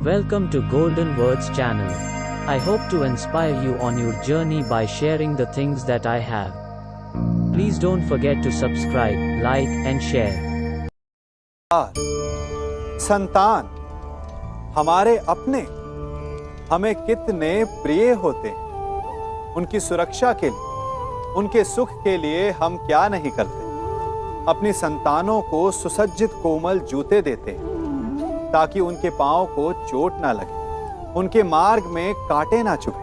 Welcome to Golden Words channel. I hope to inspire you on your journey by sharing the things that I have. Please don't forget to subscribe, like and share. संतान हमारे अपने हमें कितने प्रिय होते हैं। उनकी सुरक्षा के लिए, उनके सुख के लिए हम क्या नहीं करते। अपनी संतानों को सुसज्जित कोमल जूते देते हैं ताकि उनके पांव को चोट ना लगे, उनके मार्ग में कांटे ना चुभे,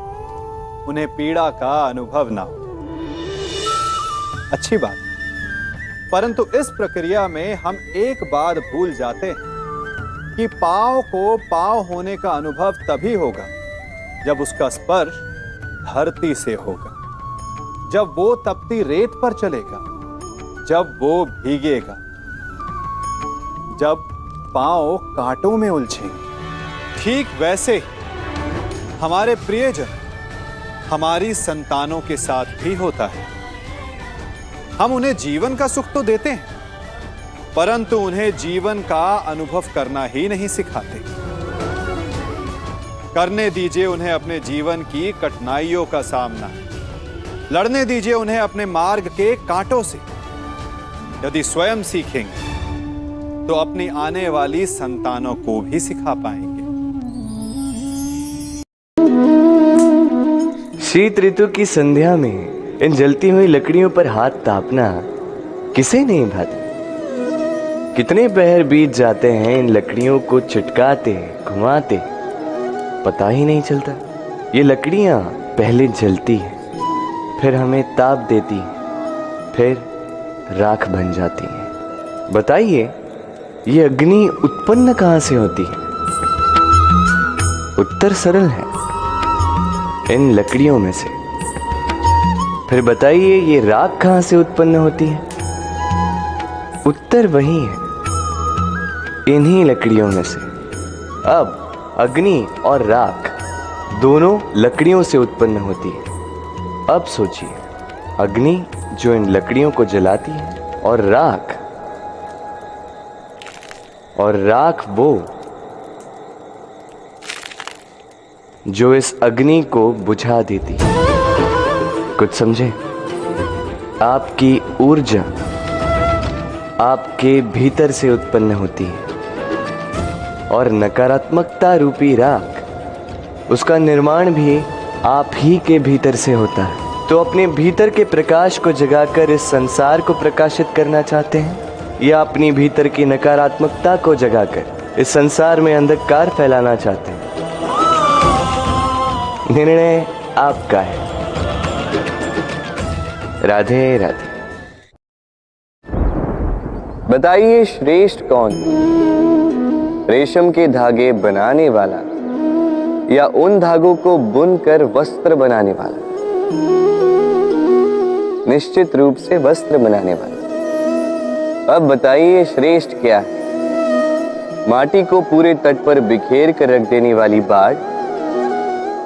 उन्हें पीड़ा का अनुभव ना हो। अच्छी बात, परंतु इस प्रक्रिया में हम एक बात भूल जाते हैं कि पांव को पांव होने का अनुभव तभी होगा जब उसका स्पर्श धरती से होगा, जब वो तपती रेत पर चलेगा, जब वो भीगेगा, जब पांव कांटों में उलझेंगे। ठीक वैसे ही हमारे प्रियजन हमारी संतानों के साथ भी होता है। हम उन्हें जीवन का सुख तो देते हैं, परंतु उन्हें जीवन का अनुभव करना ही नहीं सिखाते। करने दीजिए उन्हें अपने जीवन की कठिनाइयों का सामना, लड़ने दीजिए उन्हें अपने मार्ग के कांटों से। यदि स्वयं सीखेंगे तो अपनी आने वाली संतानों को भी सिखा पाएंगे। शीत ऋतु की संध्या में इन जलती हुई लकड़ियों पर हाथ तापना किसे नहीं भाता। कितने पहर बीत जाते हैं इन लकड़ियों को चिटकाते घुमाते, पता ही नहीं चलता। ये लकड़ियां पहले जलती हैं, फिर हमें ताप देती हैं, फिर राख बन जाती हैं। बताइए, ये अग्नि उत्पन्न कहां से होती है? उत्तर सरल है, इन लकड़ियों में से। फिर बताइए, ये राख कहां से उत्पन्न होती है? उत्तर वही है, इन्हीं लकड़ियों में से। अब अग्नि और राख दोनों लकड़ियों से उत्पन्न होती है। अब सोचिए, अग्नि जो इन लकड़ियों को जलाती है, और राख वो जो इस अग्नि को बुझा देती है। कुछ समझे? आपकी ऊर्जा आपके भीतर से उत्पन्न होती है, और नकारात्मकता रूपी राख, उसका निर्माण भी आप ही के भीतर से होता है। तो अपने भीतर के प्रकाश को जगाकर इस संसार को प्रकाशित करना चाहते हैं, या अपनी भीतर की नकारात्मकता को जगाकर इस संसार में अंधकार फैलाना चाहते हैं? निर्णय आपका है। राधे राधे। बताइए, श्रेष्ठ कौन? रेशम के धागे बनाने वाला, या उन धागों को बुनकर वस्त्र बनाने वाला? निश्चित रूप से वस्त्र बनाने वाला। अब बताइए, श्रेष्ठ क्या है? माटी को पूरे तट पर बिखेर कर रख देने वाली बाढ़,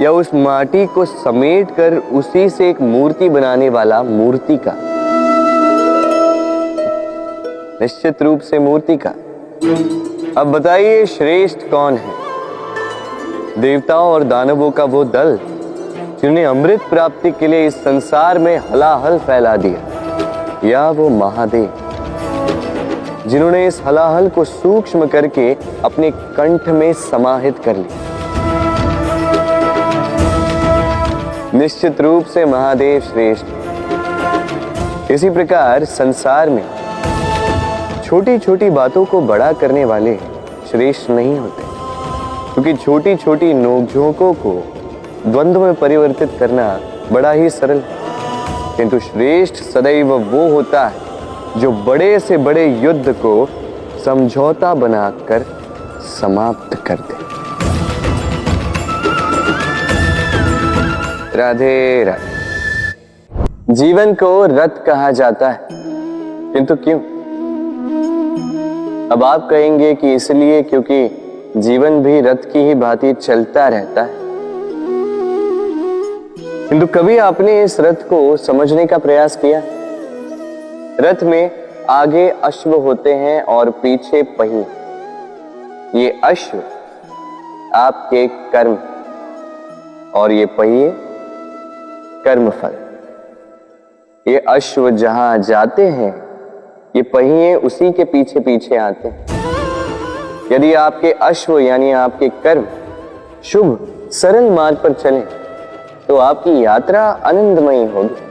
या उस माटी को समेट कर उसी से एक मूर्ति बनाने वाला मूर्तिकार? निश्चित रूप से मूर्तिकार। अब बताइए, श्रेष्ठ कौन है? देवताओं और दानवों का वो दल जिन्हें अमृत प्राप्ति के लिए इस संसार में हलाहल फैला दिया, या वो महादेव जिन्होंने इस हलाहल को सूक्ष्म करके अपने कंठ में समाहित कर लिया? निश्चित रूप से महादेव श्रेष्ठ। इसी प्रकार संसार में छोटी छोटी बातों को बड़ा करने वाले श्रेष्ठ नहीं होते, क्योंकि छोटी छोटी नोकझोंकों को द्वंद्व में परिवर्तित करना बड़ा ही सरल है। किंतु श्रेष्ठ सदैव वो होता है जो बड़े से बड़े युद्ध को समझौता बनाकर समाप्त कर दे। राधे राधे। जीवन को रथ कहा जाता है, किंतु क्यों? अब आप कहेंगे कि इसलिए क्योंकि जीवन भी रथ की ही भांति चलता रहता है। किंतु कभी आपने इस रथ को समझने का प्रयास किया? रथ में आगे अश्व होते हैं और पीछे पहिए। ये अश्व आपके कर्म और ये पहिए कर्मफल। ये अश्व जहां जाते हैं, ये पहिए उसी के पीछे पीछे आते हैं। यदि आपके अश्व यानी आपके कर्म शुभ सरल मार्ग पर चलें, तो आपकी यात्रा आनंदमयी होगी।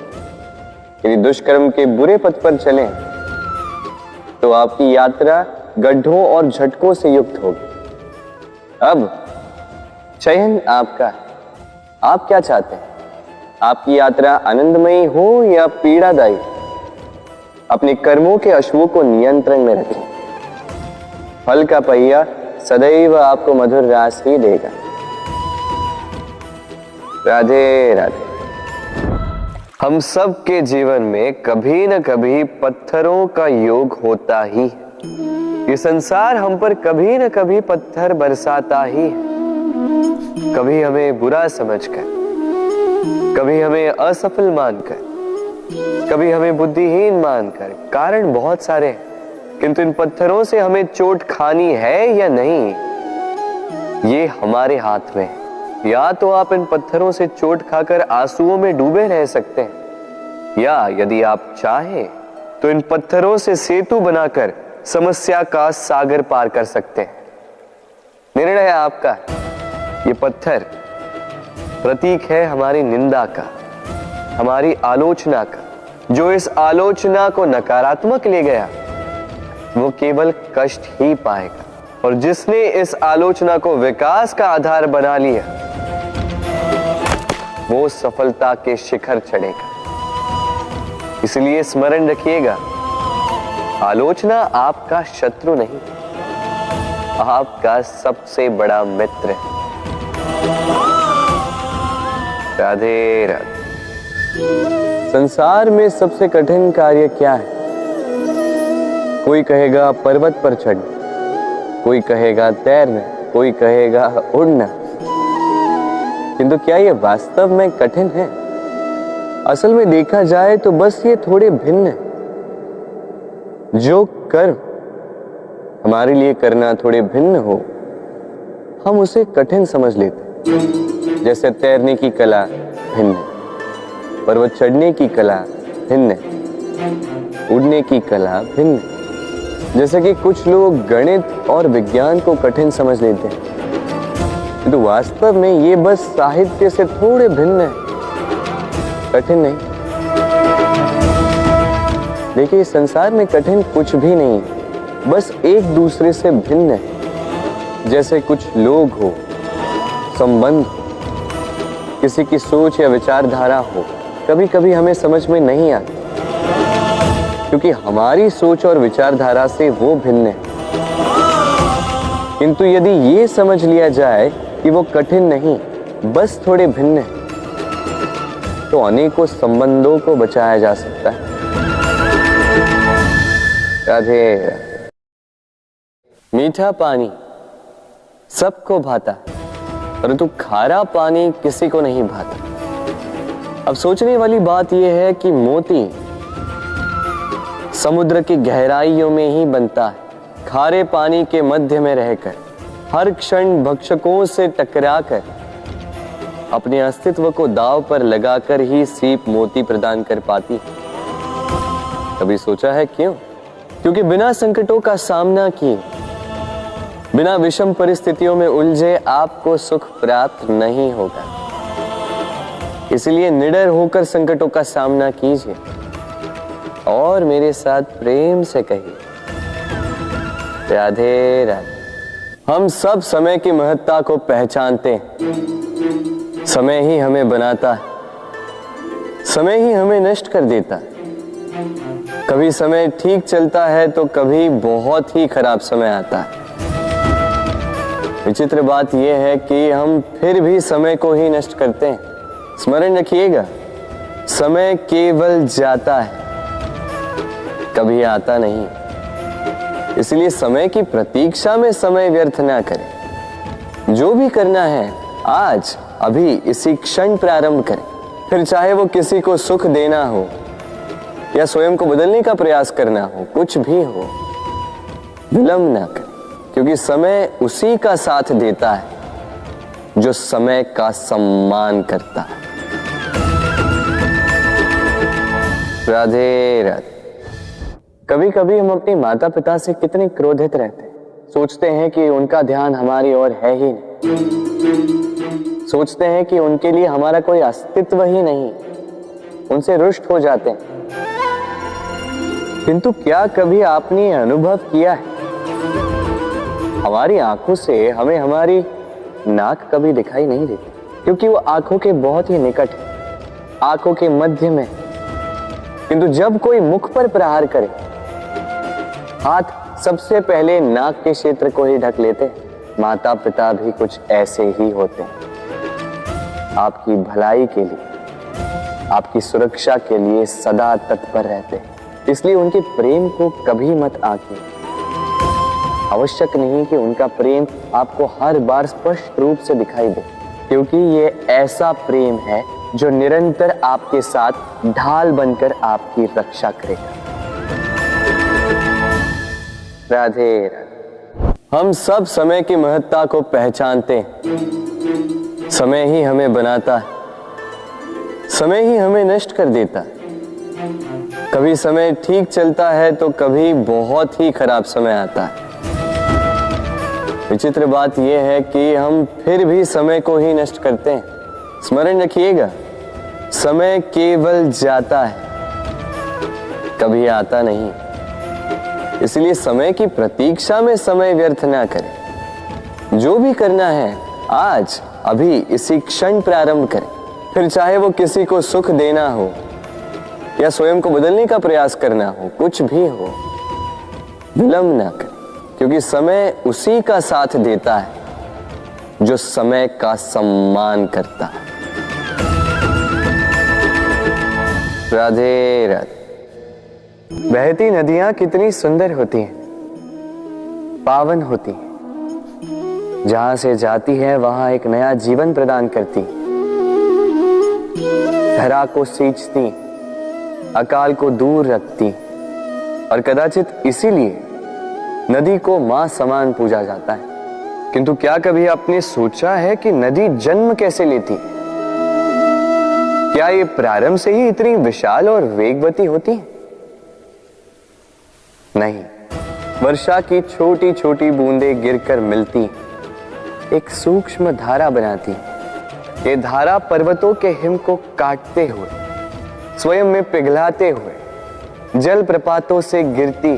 यदि दुष्कर्म के बुरे पथ पर चलें, तो आपकी यात्रा गड्ढों और झटकों से युक्त होगी। अब चयन आपका है, आप क्या चाहते हैं? आपकी यात्रा आनंदमयी हो या पीड़ादायी? अपने कर्मों के अश्वों को नियंत्रण में रखें। फल का पहिया सदैव आपको मधुर रास ही देगा। राधे राधे। हम सब के जीवन में कभी न कभी पत्थरों का योग होता ही है। ये संसार हम पर कभी न कभी पत्थर बरसाता ही है। कभी हमें बुरा समझकर, कभी हमें असफल मानकर, कभी हमें बुद्धिहीन मानकर। कारण बहुत सारे हैं, किंतु इन पत्थरों से हमें चोट खानी है या नहीं, ये हमारे हाथ में है। या तो आप इन पत्थरों से चोट खाकर आंसुओं में डूबे रह सकते हैं, या यदि आप चाहें तो इन पत्थरों से सेतु बनाकर समस्या का सागर पार कर सकते हैं। निर्णय आपका। ये पत्थर प्रतीक है हमारी निंदा का, हमारी आलोचना का। जो इस आलोचना को नकारात्मक ले गया, वो केवल कष्ट ही पाएगा, और जिसने इस आलोचना को विकास का आधार बना लिया, वो सफलता के शिखर चढ़ेगा। इसलिए स्मरण रखिएगा, आलोचना आपका शत्रु नहीं, आपका सबसे बड़ा मित्र है। राधे राधे। संसार में सबसे कठिन कार्य क्या है? कोई कहेगा पर्वत पर चढ़ना, कोई कहेगा तैरना, कोई कहेगा उड़ना। किंतु क्या ये वास्तव में कठिन है? असल में देखा जाए तो बस ये थोड़े भिन्न है। जो कर्म हमारे लिए करना थोड़े भिन्न हो, हम उसे कठिन समझ लेते हैं। जैसे तैरने की कला भिन्न है, पर्वत चढ़ने की कला भिन्न है, उड़ने की कला भिन्न है। जैसे कि कुछ लोग गणित और विज्ञान को कठिन समझ लेते हैं, तो वास्तव में ये बस साहित्य से थोड़े भिन्न है, कठिन नहीं। देखिए, इस संसार में कठिन कुछ भी नहीं है, बस एक दूसरे से भिन्न है। जैसे कुछ लोग हो, संबंध हो, किसी की सोच या विचारधारा हो, कभी कभी हमें समझ में नहीं आती, क्योंकि हमारी सोच और विचारधारा से वो भिन्न है। किंतु यदि ये समझ लिया जाए कि वो कठिन नहीं, बस थोड़े भिन्न है, तो अनेकों संबंधों को बचाया जा सकता है। राधे राधे। मीठा पानी सबको भाता, परंतु खारा पानी किसी को नहीं भाता। अब सोचने वाली बात यह है कि मोती समुद्र की गहराइयों में ही बनता है। खारे पानी के मध्य में रहकर, हर क्षण भक्षकों से टकराकर, अपने अस्तित्व को दांव पर लगाकर ही सीप मोती प्रदान कर पाती है। कभी सोचा है क्यों? क्योंकि बिना संकटों का सामना किए, बिना विषम परिस्थितियों में उलझे आपको सुख प्राप्त नहीं होगा। इसलिए निडर होकर संकटों का सामना कीजिए और मेरे साथ प्रेम से कहिए, राधे राधे। हम सब समय की महत्ता को पहचानते हैं। समय ही हमें बनाता है, समय ही हमें नष्ट कर देता है। कभी समय ठीक चलता है तो कभी बहुत ही खराब समय आता है। विचित्र बात यह है कि हम फिर भी समय को ही नष्ट करते हैं। स्मरण रखिएगा, समय केवल जाता है, कभी आता नहीं। इसलिए समय की प्रतीक्षा में समय व्यर्थ ना करें। जो भी करना है आज अभी इसी क्षण प्रारंभ करें। फिर चाहे वो किसी को सुख देना हो या स्वयं को बदलने का प्रयास करना हो, कुछ भी हो, विलंब ना करें, क्योंकि समय उसी का साथ देता है जो समय का सम्मान करता है। राधे राधे। कभी कभी हम अपने माता पिता से कितने क्रोधित रहते हैं, सोचते हैं कि उनका ध्यान हमारी ओर है ही नहीं, सोचते हैं कि उनके लिए हमारा कोई अस्तित्व ही नहीं, उनसे रुष्ट हो जाते हैं। किंतु क्या कभी आपने अनुभव किया है, हमारी आंखों से हमें हमारी नाक कभी दिखाई नहीं देती, क्योंकि वो आंखों के बहुत ही निकट है, आंखों के मध्य में। किंतु जब कोई मुख पर प्रहार करे, हाथ सबसे पहले नाक के क्षेत्र को ही ढक लेते हैं। माता पिता भी कुछ ऐसे ही होते हैं, आपकी भलाई के लिए, आपकी सुरक्षा के लिए सदा तत्पर रहते हैं। इसलिए उनके प्रेम को कभी मत आंकिए। आवश्यक नहीं कि उनका प्रेम आपको हर बार स्पष्ट रूप से दिखाई दे, क्योंकि ये ऐसा प्रेम है जो निरंतर आपके साथ ढाल बनकर आपकी रक्षा करेगा। राधे राधे। हम सब समय की महत्ता को पहचानते हैं। समय ही हमें बनाता है, समय ही हमें नष्ट कर देता है। कभी समय ठीक चलता है तो कभी बहुत ही खराब समय आता है। विचित्र बात यह है कि हम फिर भी समय को ही नष्ट करते हैं। स्मरण रखिएगा, समय केवल जाता है, कभी आता नहीं। इसलिए समय की प्रतीक्षा में समय व्यर्थ ना करें। जो भी करना है आज अभी इसी क्षण प्रारंभ करें। फिर चाहे वो किसी को सुख देना हो या स्वयं को बदलने का प्रयास करना हो, कुछ भी हो, विलंब ना करें, क्योंकि समय उसी का साथ देता है जो समय का सम्मान करता है। राधे राधे। बहती नदियां कितनी सुंदर होती हैं, पावन होती हैं। जहां से जाती है वहां एक नया जीवन प्रदान करती, धरा को सींचती, अकाल को दूर रखती, और कदाचित इसीलिए नदी को मां समान पूजा जाता है। किंतु क्या कभी आपने सोचा है कि नदी जन्म कैसे लेती? क्या ये प्रारंभ से ही इतनी विशाल और वेगवती होती है? नहीं, वर्षा की छोटी छोटी बूंदें गिरकर मिलती एक सूक्ष्म धारा बनाती। ये धारा पर्वतों के हिम को काटते हुए, स्वयं में पिघलाते हुए जल प्रपातों से गिरती,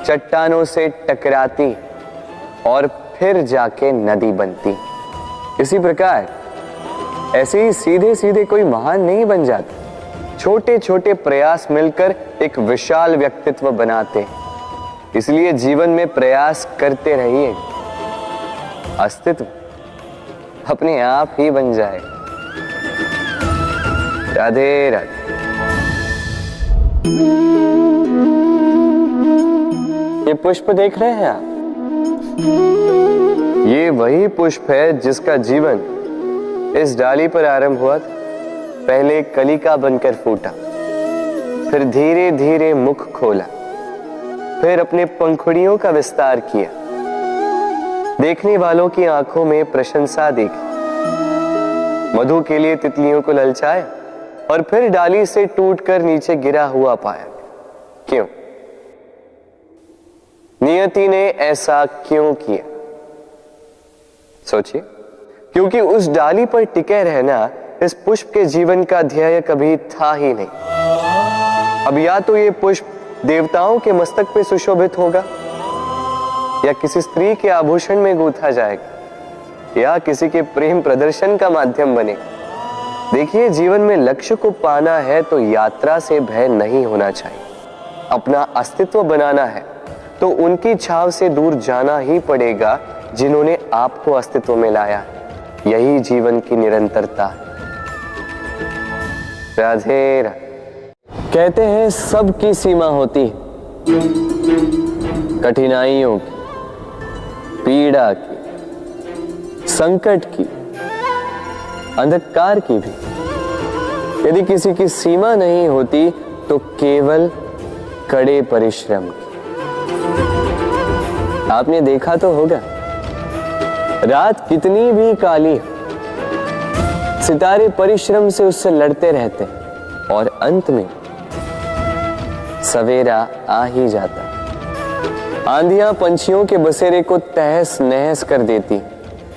चट्टानों से टकराती और फिर जाके नदी बनती। इसी प्रकार ऐसे ही सीधे सीधे कोई महान नहीं बन जाता। छोटे छोटे प्रयास मिलकर एक विशाल व्यक्तित्व बनाते। इसलिए जीवन में प्रयास करते रहिए, अस्तित्व अपने आप ही बन जाए। राधे राधे। ये पुष्प देख रहे हैं आप? ये वही पुष्प है जिसका जीवन इस डाली पर आरंभ हुआ था। पहले कलिका बनकर फूटा, फिर धीरे धीरे मुख खोला, फिर अपने पंखुड़ियों का विस्तार किया, देखने वालों की आंखों में प्रशंसा देखी, मधु के लिए तितलियों को ललचाया और फिर डाली से टूटकर नीचे गिरा हुआ पाया। क्यों? नियति ने ऐसा क्यों किया? सोचिए। क्योंकि उस डाली पर टिके रहना इस पुष्प के जीवन का ध्येय कभी था ही नहीं। अब या तो ये पुष्प देवताओं के मस्तक पे सुशोभित होगा, या किसी स्त्री के आभूषण में गूंथा जाएगा, या किसी के प्रेम प्रदर्शन का माध्यम बनेगा। देखिए, जीवन में लक्ष्य को पाना है तो यात्रा से भय नहीं होना चाहिए। अपना अस्तित्व बनाना है तो उनकी छाव से दूर जाना ही पड़ेगा जिन्होंने आपको अस्तित्व में लाया। यही जीवन की निरंतरता है। राधे राधे। कहते हैं सबकी सीमा होती है, कठिनाइयों की, पीड़ा की, संकट की, अंधकार की भी। यदि किसी की सीमा नहीं होती तो केवल कड़े परिश्रम की। आपने देखा तो होगा, रात कितनी भी काली हो, सितारे परिश्रम से उससे लड़ते रहते हैं और अंत में सवेरा आ ही जाता। आंधियां पंछियों के बसेरे को तहस नहस कर देती,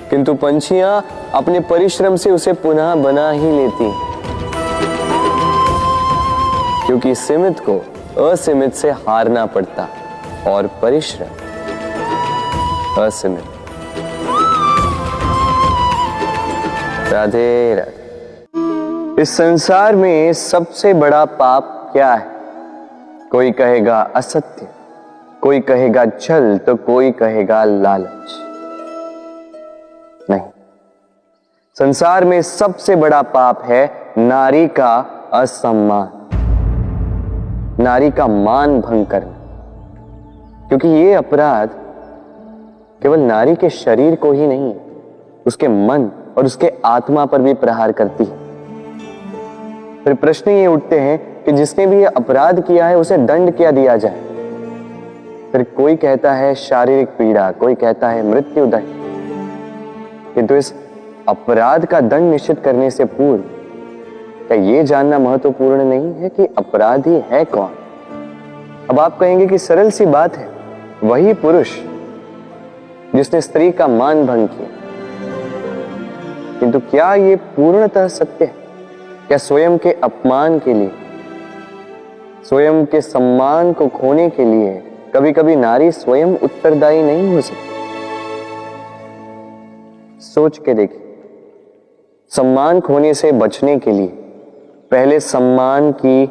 किंतु पंछियां अपने परिश्रम से उसे पुनः बना ही लेती, क्योंकि सीमित को असीमित से हारना पड़ता और परिश्रम असीमित। राधे राधे। इस संसार में सबसे बड़ा पाप क्या है? कोई कहेगा असत्य, कोई कहेगा छल, तो कोई कहेगा लालच। नहीं, संसार में सबसे बड़ा पाप है नारी का असम्मान, नारी का मान भंग करना। क्योंकि ये अपराध केवल नारी के शरीर को ही नहीं, उसके मन और उसके आत्मा पर भी प्रहार करती है। फिर प्रश्न ये उठते हैं कि जिसने भी ये अपराध किया है उसे दंड क्या दिया जाए? फिर कोई कहता है शारीरिक पीड़ा, कोई कहता है मृत्यु दंड। किंतु इस अपराध का दंड निश्चित करने से पूर्व क्या ये जानना महत्वपूर्ण नहीं है कि अपराधी है कौन? अब आप कहेंगे कि सरल सी बात है, वही पुरुष जिसने स्त्री का मान भंग किया। किंतु क्या ये पूर्णतः सत्य है? क्या स्वयं के अपमान के लिए, स्वयं के सम्मान को खोने के लिए कभी कभी नारी स्वयं उत्तरदायी नहीं हो सकती? सोच के देखिए, सम्मान खोने से बचने के लिए पहले सम्मान की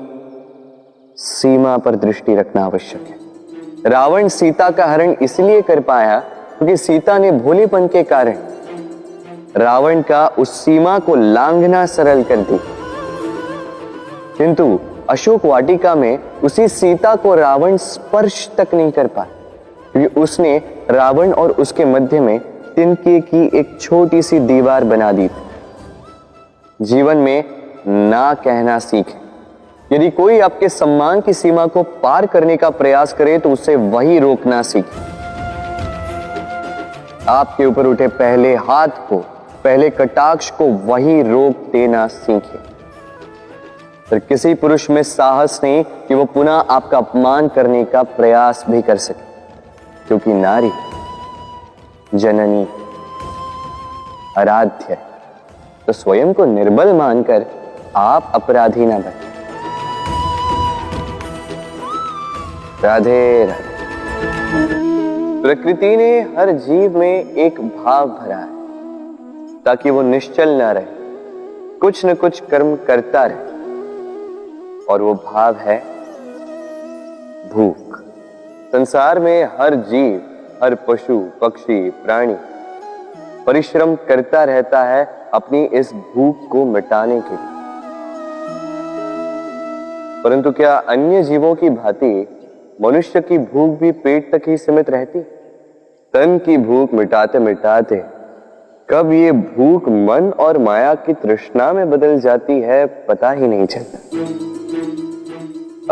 सीमा पर दृष्टि रखना आवश्यक है। रावण सीता का हरण इसलिए कर पाया क्योंकि सीता ने भोलेपन के कारण रावण का उस सीमा को लांघना सरल कर दी। किंतु अशोक वाटिका में उसी सीता को रावण स्पर्श तक नहीं कर पाया, क्योंकि उसने रावण और उसके मध्य में तिनके की एक छोटी सी दीवार बना दी थी। जीवन में ना कहना सीखें। यदि कोई आपके सम्मान की सीमा को पार करने का प्रयास करे तो उसे वही रोकना सीखें। आपके ऊपर उठे पहले हाथ को, पहले कटाक्ष को वही रोक देना सीखें। फिर किसी पुरुष में साहस नहीं कि वो पुनः आपका अपमान करने का प्रयास भी कर सके, क्योंकि नारी जननी आराध्य है। तो स्वयं को निर्बल मानकर आप अपराधी ना बने। राधे राधे। प्रकृति ने हर जीव में एक भाव भरा है ताकि वो निश्चल ना रहे, कुछ न कुछ कर्म करता रहे, और वो भाव है भूख। संसार में हर जीव, हर पशु, पक्षी, प्राणी परिश्रम करता रहता है अपनी इस भूख को मिटाने के लिए। परंतु क्या अन्य जीवों की भांति मनुष्य की भूख भी पेट तक ही सीमित रहती? तन की भूख मिटाते मिटाते कब ये भूख मन और माया की तृष्णा में बदल जाती है पता ही नहीं चलता।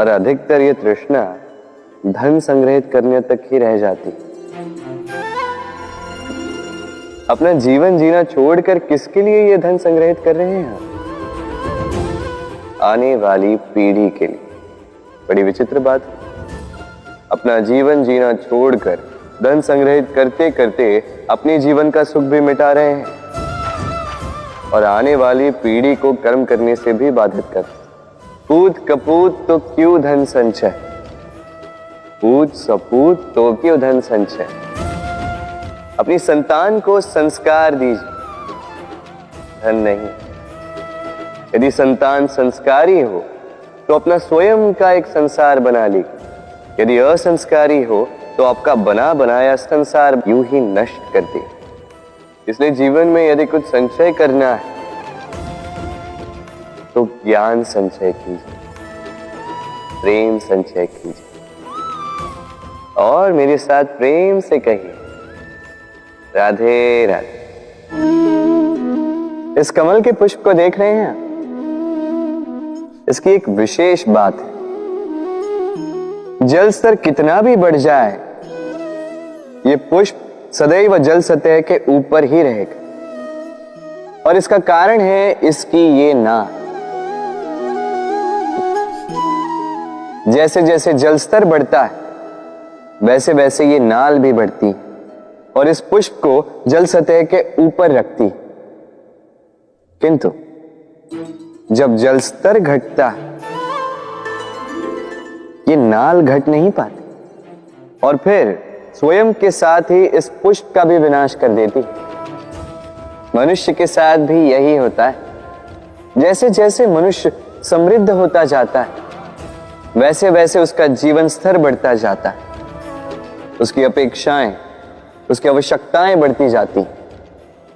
और अधिकतर ये तृष्णा धन संग्रहित करने तक ही रह जाती। अपना जीवन जीना छोड़कर किसके लिए ये धन संग्रहित कर रहे हैं? आने वाली पीढ़ी के लिए। बड़ी विचित्र बात है। अपना जीवन जीना छोड़कर धन संग्रहित करते करते अपने जीवन का सुख भी मिटा रहे हैं और आने वाली पीढ़ी को कर्म करने से भी बाधित कर। पूत कपूत तो क्यों धन संचय, पूत सपूत तो क्यों धन संचय। अपनी संतान को संस्कार दीजिए, धन नहीं। यदि संतान संस्कारी हो तो अपना स्वयं का एक संसार बना ली। यदि असंस्कारी हो तो आपका बना बनाया संसार यूं ही नष्ट कर दे। इसलिए जीवन में यदि कुछ संचय करना है तो ज्ञान संचय कीजिए, प्रेम संचय कीजिए, और मेरे साथ प्रेम से कहिए राधे राधे। इस कमल के पुष्प को देख रहे हैं? इसकी एक विशेष बात है, जल स्तर कितना भी बढ़ जाए ये पुष्प सदैव जल सतह के ऊपर ही रहेगा। और इसका कारण है इसकी ये नाल। जैसे जैसे जल स्तर बढ़ता है वैसे वैसे ये नाल भी बढ़ती और इस पुष्प को जल सतह के ऊपर रखती। किंतु जब जल स्तर घटता है ये नाल घट नहीं पाती और फिर स्वयं के साथ ही इस पुष्प का भी विनाश कर देती। मनुष्य के साथ भी यही होता है। जैसे जैसे मनुष्य समृद्ध होता जाता है वैसे वैसे उसका जीवन स्तर बढ़ता जाता है, उसकी अपेक्षाएं, उसकी आवश्यकताएं बढ़ती जाती।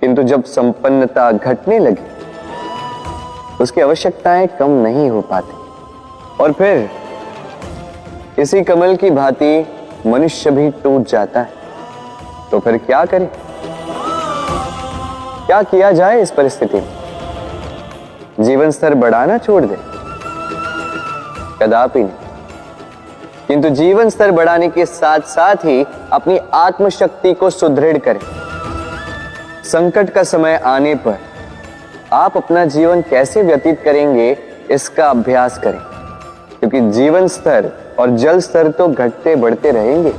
किंतु जब संपन्नता घटने लगी उसकी आवश्यकताएं कम नहीं हो पाती और फिर इसी कमल की भांति मनुष्य भी टूट जाता है। तो फिर क्या करें? क्या किया जाए इस परिस्थिति में? जीवन स्तर बढ़ाना छोड़ दे? कदापि नहीं। किंतु जीवन स्तर बढ़ाने के साथ साथ ही अपनी आत्मशक्ति को सुदृढ़ करें। संकट का समय आने पर आप अपना जीवन कैसे व्यतीत करेंगे इसका अभ्यास करें, क्योंकि जीवन स्तर और जल स्तर तो घटते बढ़ते रहेंगे।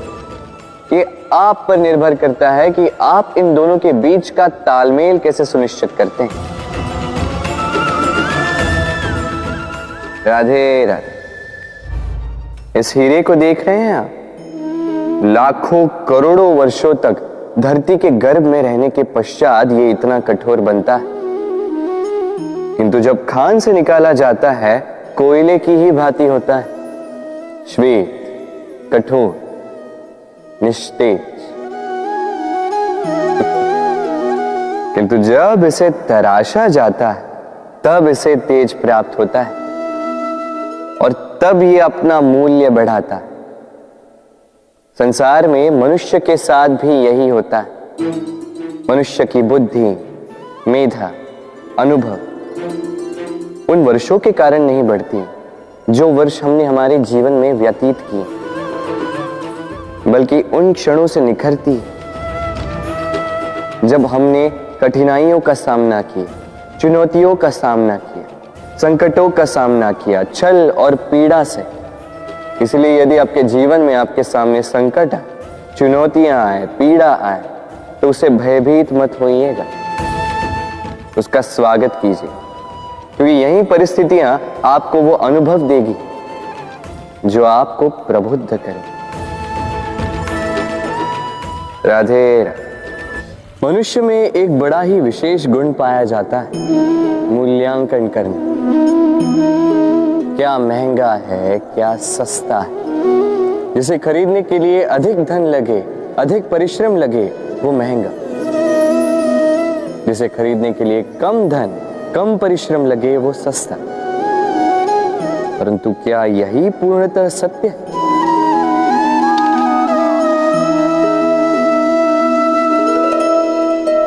ये आप पर निर्भर करता है कि आप इन दोनों के बीच का तालमेल कैसे सुनिश्चित करते हैं। राधे राधे। इस हीरे को देख रहे हैं आप? लाखों करोड़ों वर्षों तक धरती के गर्भ में रहने के पश्चात ये इतना कठोर बनता है, किंतु जब खान से निकाला जाता है कोयले की ही भांति होता है, श्वेत, कठोर, निस्तेज। किंतु जब इसे तराशा जाता है तब इसे तेज प्राप्त होता है और तब ये अपना मूल्य बढ़ाता है। संसार में मनुष्य के साथ भी यही होता है। मनुष्य की बुद्धि, मेधा, अनुभव उन वर्षों के कारण नहीं बढ़ती जो वर्ष हमने हमारे जीवन में व्यतीत किए, बल्कि उन क्षणों से निखरती जब हमने कठिनाइयों का सामना किया, चुनौतियों का सामना किया, संकटों का सामना किया, छल और पीड़ा से। इसलिए यदि आपके जीवन में आपके सामने संकट आए, चुनौतियां आए, पीड़ा आए, तो उसे भयभीत मत होइएगा, उसका स्वागत कीजिए, क्योंकि यही परिस्थितियां आपको वो अनुभव देगी जो आपको प्रबुद्ध करे। राधे राधे। मनुष्य में एक बड़ा ही विशेष गुण पाया जाता है, मूल्यांकन करना। क्या महंगा है, क्या सस्ता है। जिसे खरीदने के लिए अधिक धन लगे, अधिक परिश्रम लगे, वो महंगा। जिसे खरीदने के लिए कम धन, कम परिश्रम लगे, वो सस्ता। परंतु क्या यही पूर्णतः सत्य है?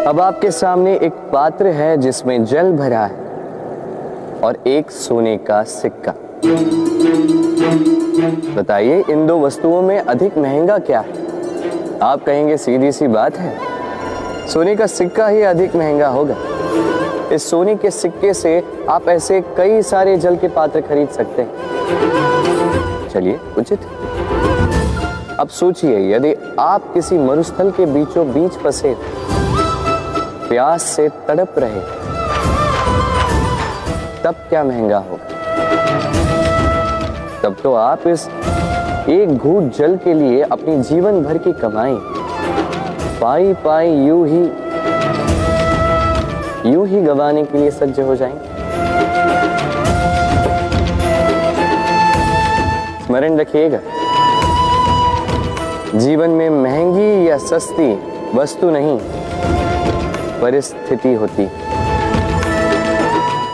अब आपके सामने एक पात्र है जिसमें जल भरा है और एक सोने का सिक्का। बताइए इन दो वस्तुओं में अधिक महंगा क्या है? आप कहेंगे सीधी सी बात है, सोने का सिक्का ही अधिक महंगा होगा। इस सोने के सिक्के से आप ऐसे कई सारे जल के पात्र खरीद सकते हैं। चलिए उचित। अब सोचिए, यदि आप किसी मरुस्थल के बीचों बीच फंसे, प्यास से तड़प रहे, तब क्या महंगा होगा? तब तो आप इस एक घूंट जल के लिए अपनी जीवन भर की कमाई पाई पाई यूं ही गंवाने के लिए सज्ज हो जाएंगे। स्मरण रखिएगा, जीवन में महंगी या सस्ती वस्तु नहीं, परिस्थिति होती,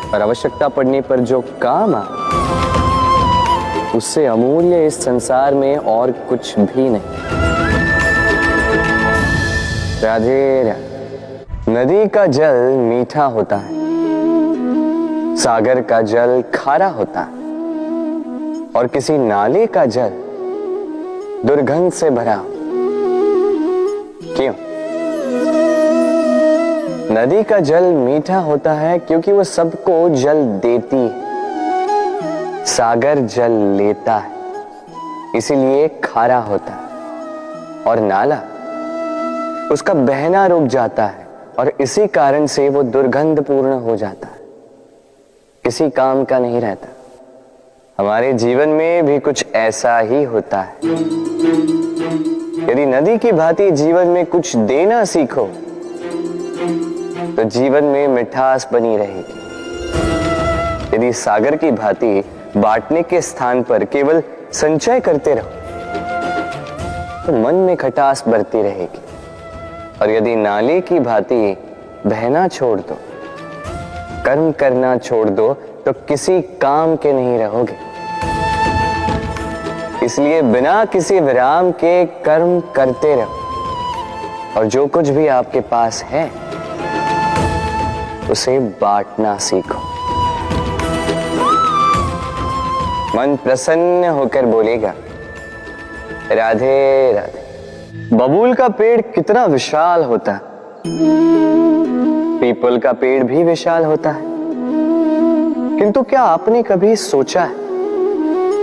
और आवश्यकता पड़ने पर जो काम आ, उससे अमूल्य इस संसार में और कुछ भी नहीं। राधे राधे। नदी का जल मीठा होता है, सागर का जल खारा होता है, और किसी नाले का जल दुर्गंध से भरा। क्यों? नदी का जल मीठा होता है क्योंकि वो सबको जल देती है। सागर जल लेता है, इसीलिए खारा होता है। और नाला उसका बहना रुक जाता है और इसी कारण से वो दुर्गंधपूर्ण हो जाता है, किसी काम का नहीं रहता। हमारे जीवन में भी कुछ ऐसा ही होता है। यदि नदी की भांति जीवन में कुछ देना सीखो तो जीवन में मिठास बनी रहेगी। यदि सागर की भांति बांटने के स्थान पर केवल संचय करते रहो तो मन में खटास बढ़ती रहेगी। और यदि नाले की भांति बहना छोड़ दो, कर्म करना छोड़ दो तो किसी काम के नहीं रहोगे। इसलिए बिना किसी विराम के कर्म करते रहो और जो कुछ भी आपके पास है उसे बांटना सीखो। मन प्रसन्न होकर बोलेगा, राधे राधे। बबूल का पेड़ कितना विशाल होता है, पीपल का पेड़ भी विशाल होता है। किंतु क्या आपने कभी सोचा है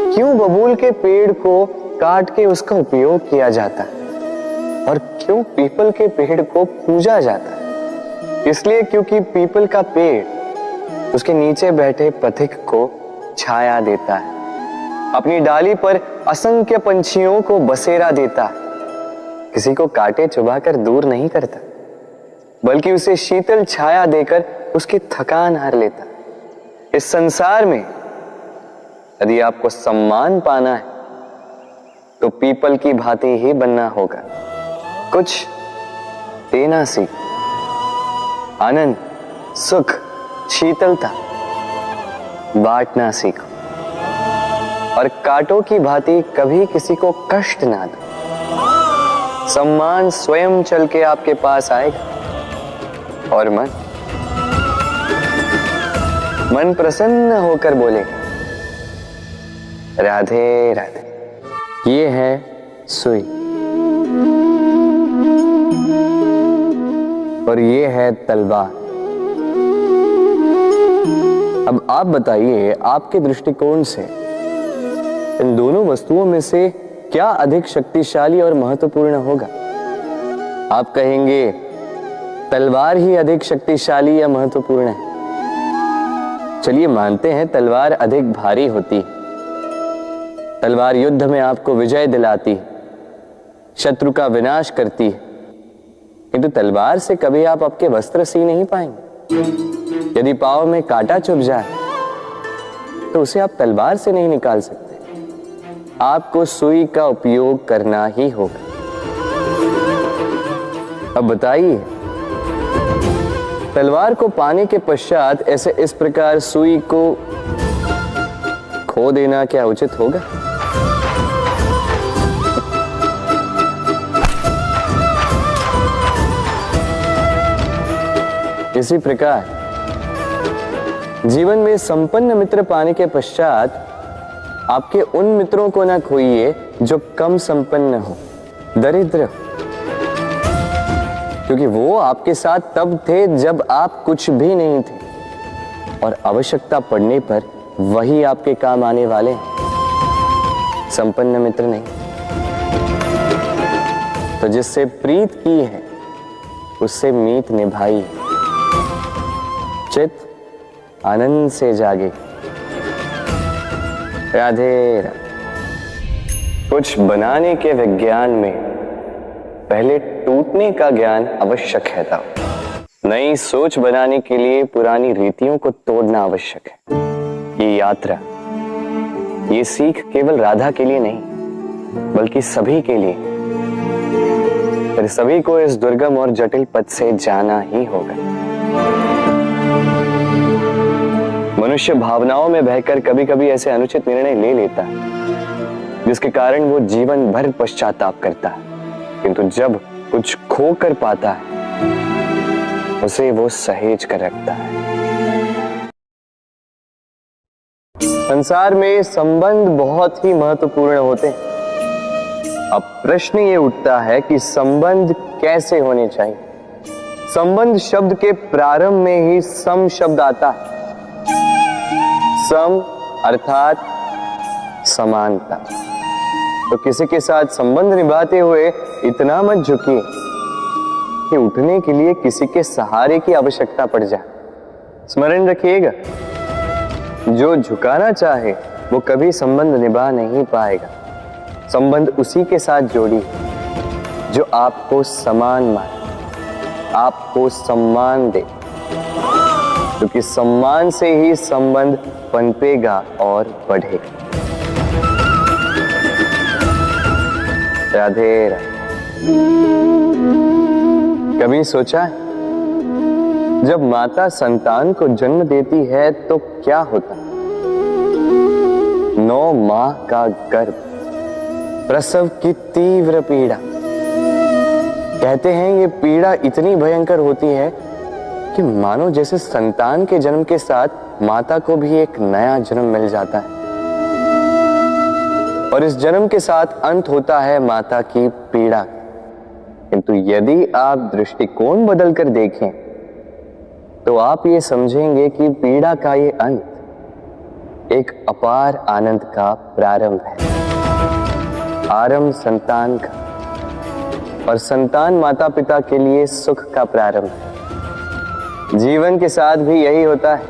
क्यों बबूल के पेड़ को काट के उसका उपयोग किया जाता है और क्यों पीपल के पेड़ को पूजा जाता है? इसलिए क्योंकि पीपल का पेड़ उसके नीचे बैठे पथिक को छाया देता है, अपनी डाली पर असंख्य पंछियों को बसेरा देता है, किसी को काटे चुबाकर दूर नहीं करता बल्कि उसे शीतल छाया देकर उसकी थकान हर लेता। इस संसार में यदि आपको सम्मान पाना है तो पीपल की भांति ही बनना होगा। कुछ देना सीखो, आनंद, सुख, शीतलता बांटना सीखो और कांटों की भांति कभी किसी को कष्ट ना दो। सम्मान स्वयं चल के आपके पास आएगा और मन प्रसन्न होकर बोलेगा, राधे राधे। ये है सुई और ये है तलवार। अब आप बताइए, आपके दृष्टिकोण से इन दोनों वस्तुओं में से क्या अधिक शक्तिशाली और महत्वपूर्ण होगा? आप कहेंगे तलवार ही अधिक शक्तिशाली या महत्वपूर्ण है। चलिए मानते हैं तलवार अधिक भारी होती है। तलवार युद्ध में आपको विजय दिलाती है, शत्रु का विनाश करती है, किंतु तलवार से कभी आप आपके वस्त्र सी नहीं पाएंगे। यदि पांव में कांटा चुभ जाए तो उसे आप तलवार से नहीं निकाल सकते, आपको सुई का उपयोग करना ही होगा। अब बताइए, तलवार को पाने के पश्चात ऐसे इस प्रकार सुई को खो देना क्या उचित होगा? इसी प्रकार जीवन में संपन्न मित्र पाने के पश्चात आपके उन मित्रों को ना खोइए जो कम संपन्न हो, दरिद्र हो, क्योंकि वो आपके साथ तब थे जब आप कुछ भी नहीं थे और आवश्यकता पड़ने पर वही आपके काम आने वाले हैं, संपन्न मित्र नहीं। तो जिससे प्रीत की है उससे मीत निभाई, चित आनंद से जागे। राधे राधे। कुछ बनाने के विज्ञान में पहले टूटने का ज्ञान आवश्यक है था। नई सोच बनाने के लिए पुरानी रीतियों को तोड़ना आवश्यक है। ये यात्रा, ये सीख केवल राधा के लिए नहीं बल्कि सभी के लिए। फिर सभी को इस दुर्गम और जटिल पथ से जाना ही होगा। मनुष्य भावनाओं में बहकर कभी कभी ऐसे अनुचित निर्णय ले लेता है जिसके कारण वो जीवन भर पश्चाताप करता है, किंतु जब कुछ खो कर पाता है उसे वो सहेज कर रखता है। संसार में संबंध बहुत ही महत्वपूर्ण होते हैं। अब प्रश्न ये उठता है कि संबंध कैसे होने चाहिए। संबंध शब्द के प्रारंभ में ही सम शब्द आता है। सम अर्थात समानता। तो किसी के साथ संबंध निभाते हुए इतना मत झुकिए कि उठने के लिए किसी के सहारे की आवश्यकता पड़ जाए। स्मरण रखिएगा, जो झुकाना चाहे वो कभी संबंध निभा नहीं पाएगा। संबंध उसी के साथ जोड़ी जो आपको समान माने, आपको सम्मान दे, क्योंकि सम्मान से ही संबंध पनपेगा और बढ़ेगा। राधे राधे। कभी सोचा है जब माता संतान को जन्म देती है तो क्या होता है? 9 माह का गर्भ, प्रसव की तीव्र पीड़ा। कहते हैं ये पीड़ा इतनी भयंकर होती है कि मानो जैसे संतान के जन्म के साथ माता को भी एक नया जन्म मिल जाता है, और इस जन्म के साथ अंत होता है माता की पीड़ा। किंतु यदि आप दृष्टिकोण बदलकर देखें तो आप ये समझेंगे कि पीड़ा का ये अंत एक अपार आनंद का प्रारंभ है। आरंभ संतान का, और संतान माता पिता के लिए सुख का प्रारंभ है। जीवन के साथ भी यही होता है।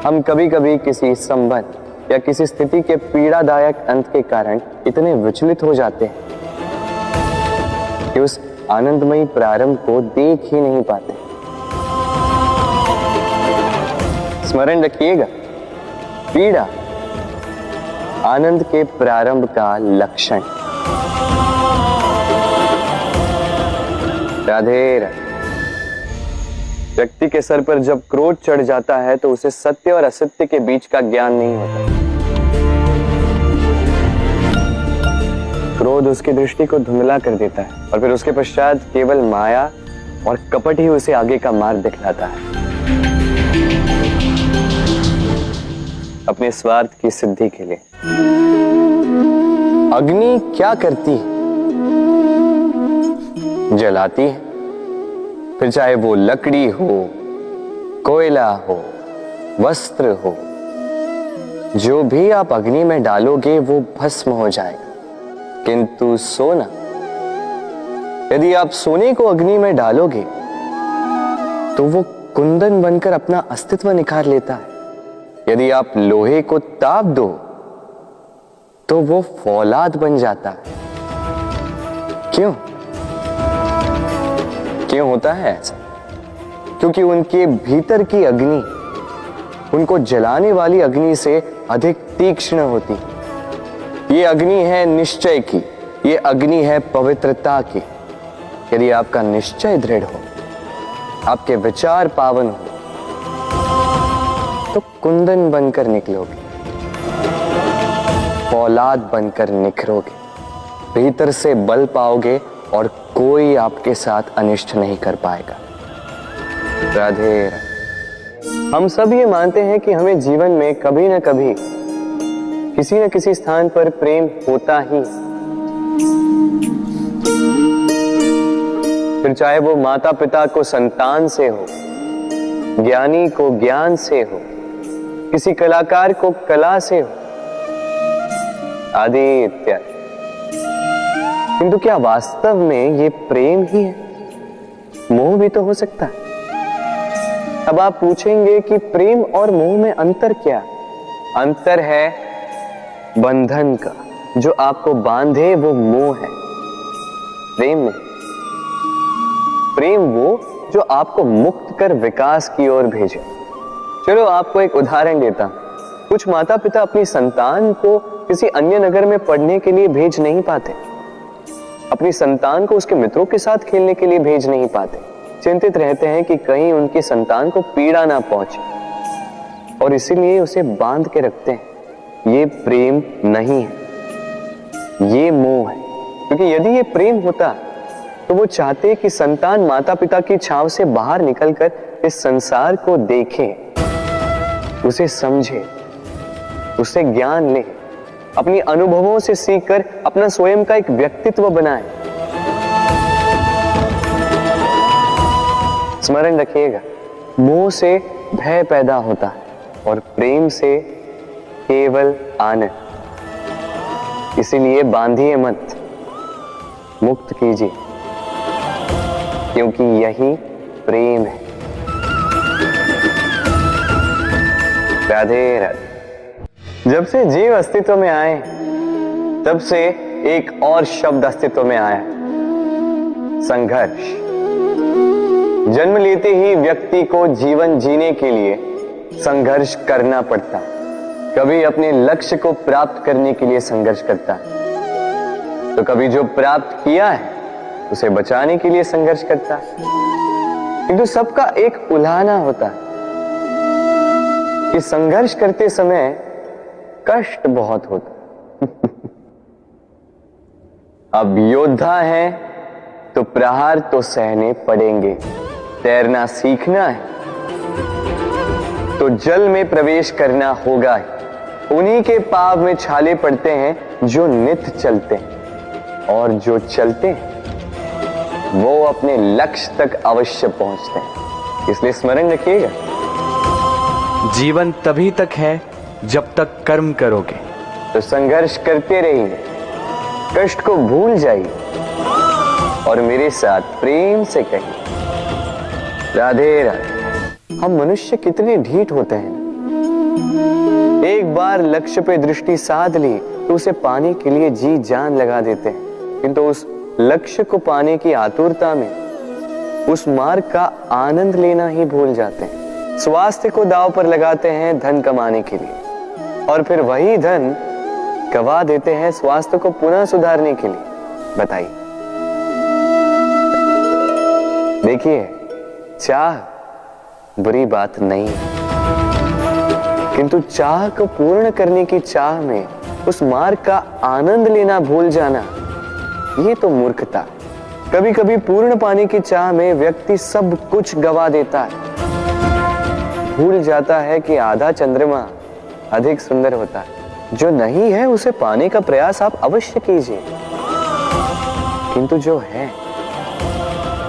हम कभी कभी किसी संबंध या किसी स्थिति के पीड़ादायक अंत के कारण इतने विचलित हो जाते हैं कि उस आनंदमयी प्रारंभ को देख ही नहीं पाते। स्मरण रखिएगा, पीड़ा आनंद के प्रारंभ का लक्षण। राधे राधे। व्यक्ति के सर पर जब क्रोध चढ़ जाता है तो उसे सत्य और असत्य के बीच का ज्ञान नहीं होता। क्रोध उसकी दृष्टि को धुंधला कर देता है और फिर उसके पश्चात केवल माया और कपट ही उसे आगे का मार्ग दिखलाता है, अपने स्वार्थ की सिद्धि के लिए। अग्नि क्या करती है? जलाती है। फिर चाहे वो लकड़ी हो, कोयला हो, वस्त्र हो, जो भी आप अग्नि में डालोगे वो भस्म हो जाएगा। किंतु सोना, यदि आप सोने को अग्नि में डालोगे तो वो कुंदन बनकर अपना अस्तित्व निखार लेता है। यदि आप लोहे को ताप दो तो वो फौलाद बन जाता है। क्यों होता है ऐसा? क्योंकि उनके भीतर की अग्नि उनको जलाने वाली अग्नि से अधिक तीक्ष्ण होती। ये अग्नि है निश्चय की, ये अग्नि है पवित्रता की। यदि आपका निश्चय दृढ़ हो, आपके विचार पावन हो, तो कुंदन बनकर निकलोगे, फौलाद बनकर निखरोगे, भीतर से बल पाओगे और कोई आपके साथ अनिष्ट नहीं कर पाएगा। राधे राधे। हम सब ये मानते हैं कि हमें जीवन में कभी ना कभी किसी न किसी स्थान पर प्रेम होता ही, फिर चाहे वो माता पिता को संतान से हो, ज्ञानी को ज्ञान से हो, किसी कलाकार को कला से हो, आदि इत्यादि। किंतु क्या वास्तव में ये प्रेम ही है? मोह भी तो हो सकता है। अब आप पूछेंगे कि प्रेम और मोह में अंतर क्या? अंतर है बंधन का। जो आपको बांधे वो मोह है, प्रेम में। प्रेम वो जो आपको मुक्त कर विकास की ओर भेजे। चलो आपको एक उदाहरण देता हूं। कुछ माता पिता अपनी संतान को किसी अन्य नगर में पढ़ने के लिए भेज नहीं पाते, अपनी संतान को उसके मित्रों के साथ खेलने के लिए भेज नहीं पाते। चिंतित रहते हैं कि कहीं उनकी संतान को पीड़ा ना पहुंचे, और इसीलिए उसे बांध के रखते हैं। ये प्रेम नहीं है, ये मोह है। क्योंकि यदि ये प्रेम होता तो वो चाहते कि संतान माता पिता की छांव से बाहर निकलकर इस संसार को देखे, उसे समझे, उससे ज्ञान ले, अपनी अनुभवों से सीखकर अपना स्वयं का एक व्यक्तित्व बनाए। स्मरण रखिएगा, मोह से भय पैदा होता है और प्रेम से केवल आनंद। इसीलिए बांधिए मत, मुक्त कीजिए, क्योंकि यही प्रेम है। राधे राधे। जब से जीव अस्तित्व में आए तब से एक और शब्द अस्तित्व में आया, संघर्ष। जन्म लेते ही व्यक्ति को जीवन जीने के लिए संघर्ष करना पड़ता। कभी अपने लक्ष्य को प्राप्त करने के लिए संघर्ष करता है, तो कभी जो प्राप्त किया है उसे बचाने के लिए संघर्ष करता है। किंतु सबका एक उल्हाना होता है कि संघर्ष करते समय कष्ट बहुत होता। अब योद्धा है तो प्रहार तो सहने पड़ेंगे। तैरना सीखना है तो जल में प्रवेश करना होगा। उन्हीं के पाव में छाले पड़ते हैं जो नित्य चलते हैं, और जो चलते हैं वो अपने लक्ष्य तक अवश्य पहुंचते हैं। इसलिए स्मरण रखिएगा, जीवन तभी तक है जब तक कर्म करोगे। तो संघर्ष करते रहिए, कष्ट को भूल जाइए और मेरे साथ प्रेम से कहिए, राधे राधे। हम मनुष्य कितने ढीठ होते हैं। एक बार लक्ष्य पे दृष्टि साध ली तो उसे पाने के लिए जी जान लगा देते हैं, किंतु उस लक्ष्य को पाने की आतुरता में उस मार्ग का आनंद लेना ही भूल जाते हैं। स्वास्थ्य को दांव पर लगाते हैं धन कमाने के लिए, और फिर वही धन गवा देते हैं स्वास्थ्य को पुनः सुधारने के लिए। बताइए। देखिए, चाह बुरी बात नहीं है, किंतु चाह को पूर्ण करने की चाह में उस मार्ग का आनंद लेना भूल जाना, ये तो मूर्खता। कभी कभी पूर्ण पाने की चाह में व्यक्ति सब कुछ गवा देता है, भूल जाता है कि आधा चंद्रमा अधिक सुंदर होता है। जो नहीं है उसे पाने का प्रयास आप अवश्य कीजिए, किंतु जो है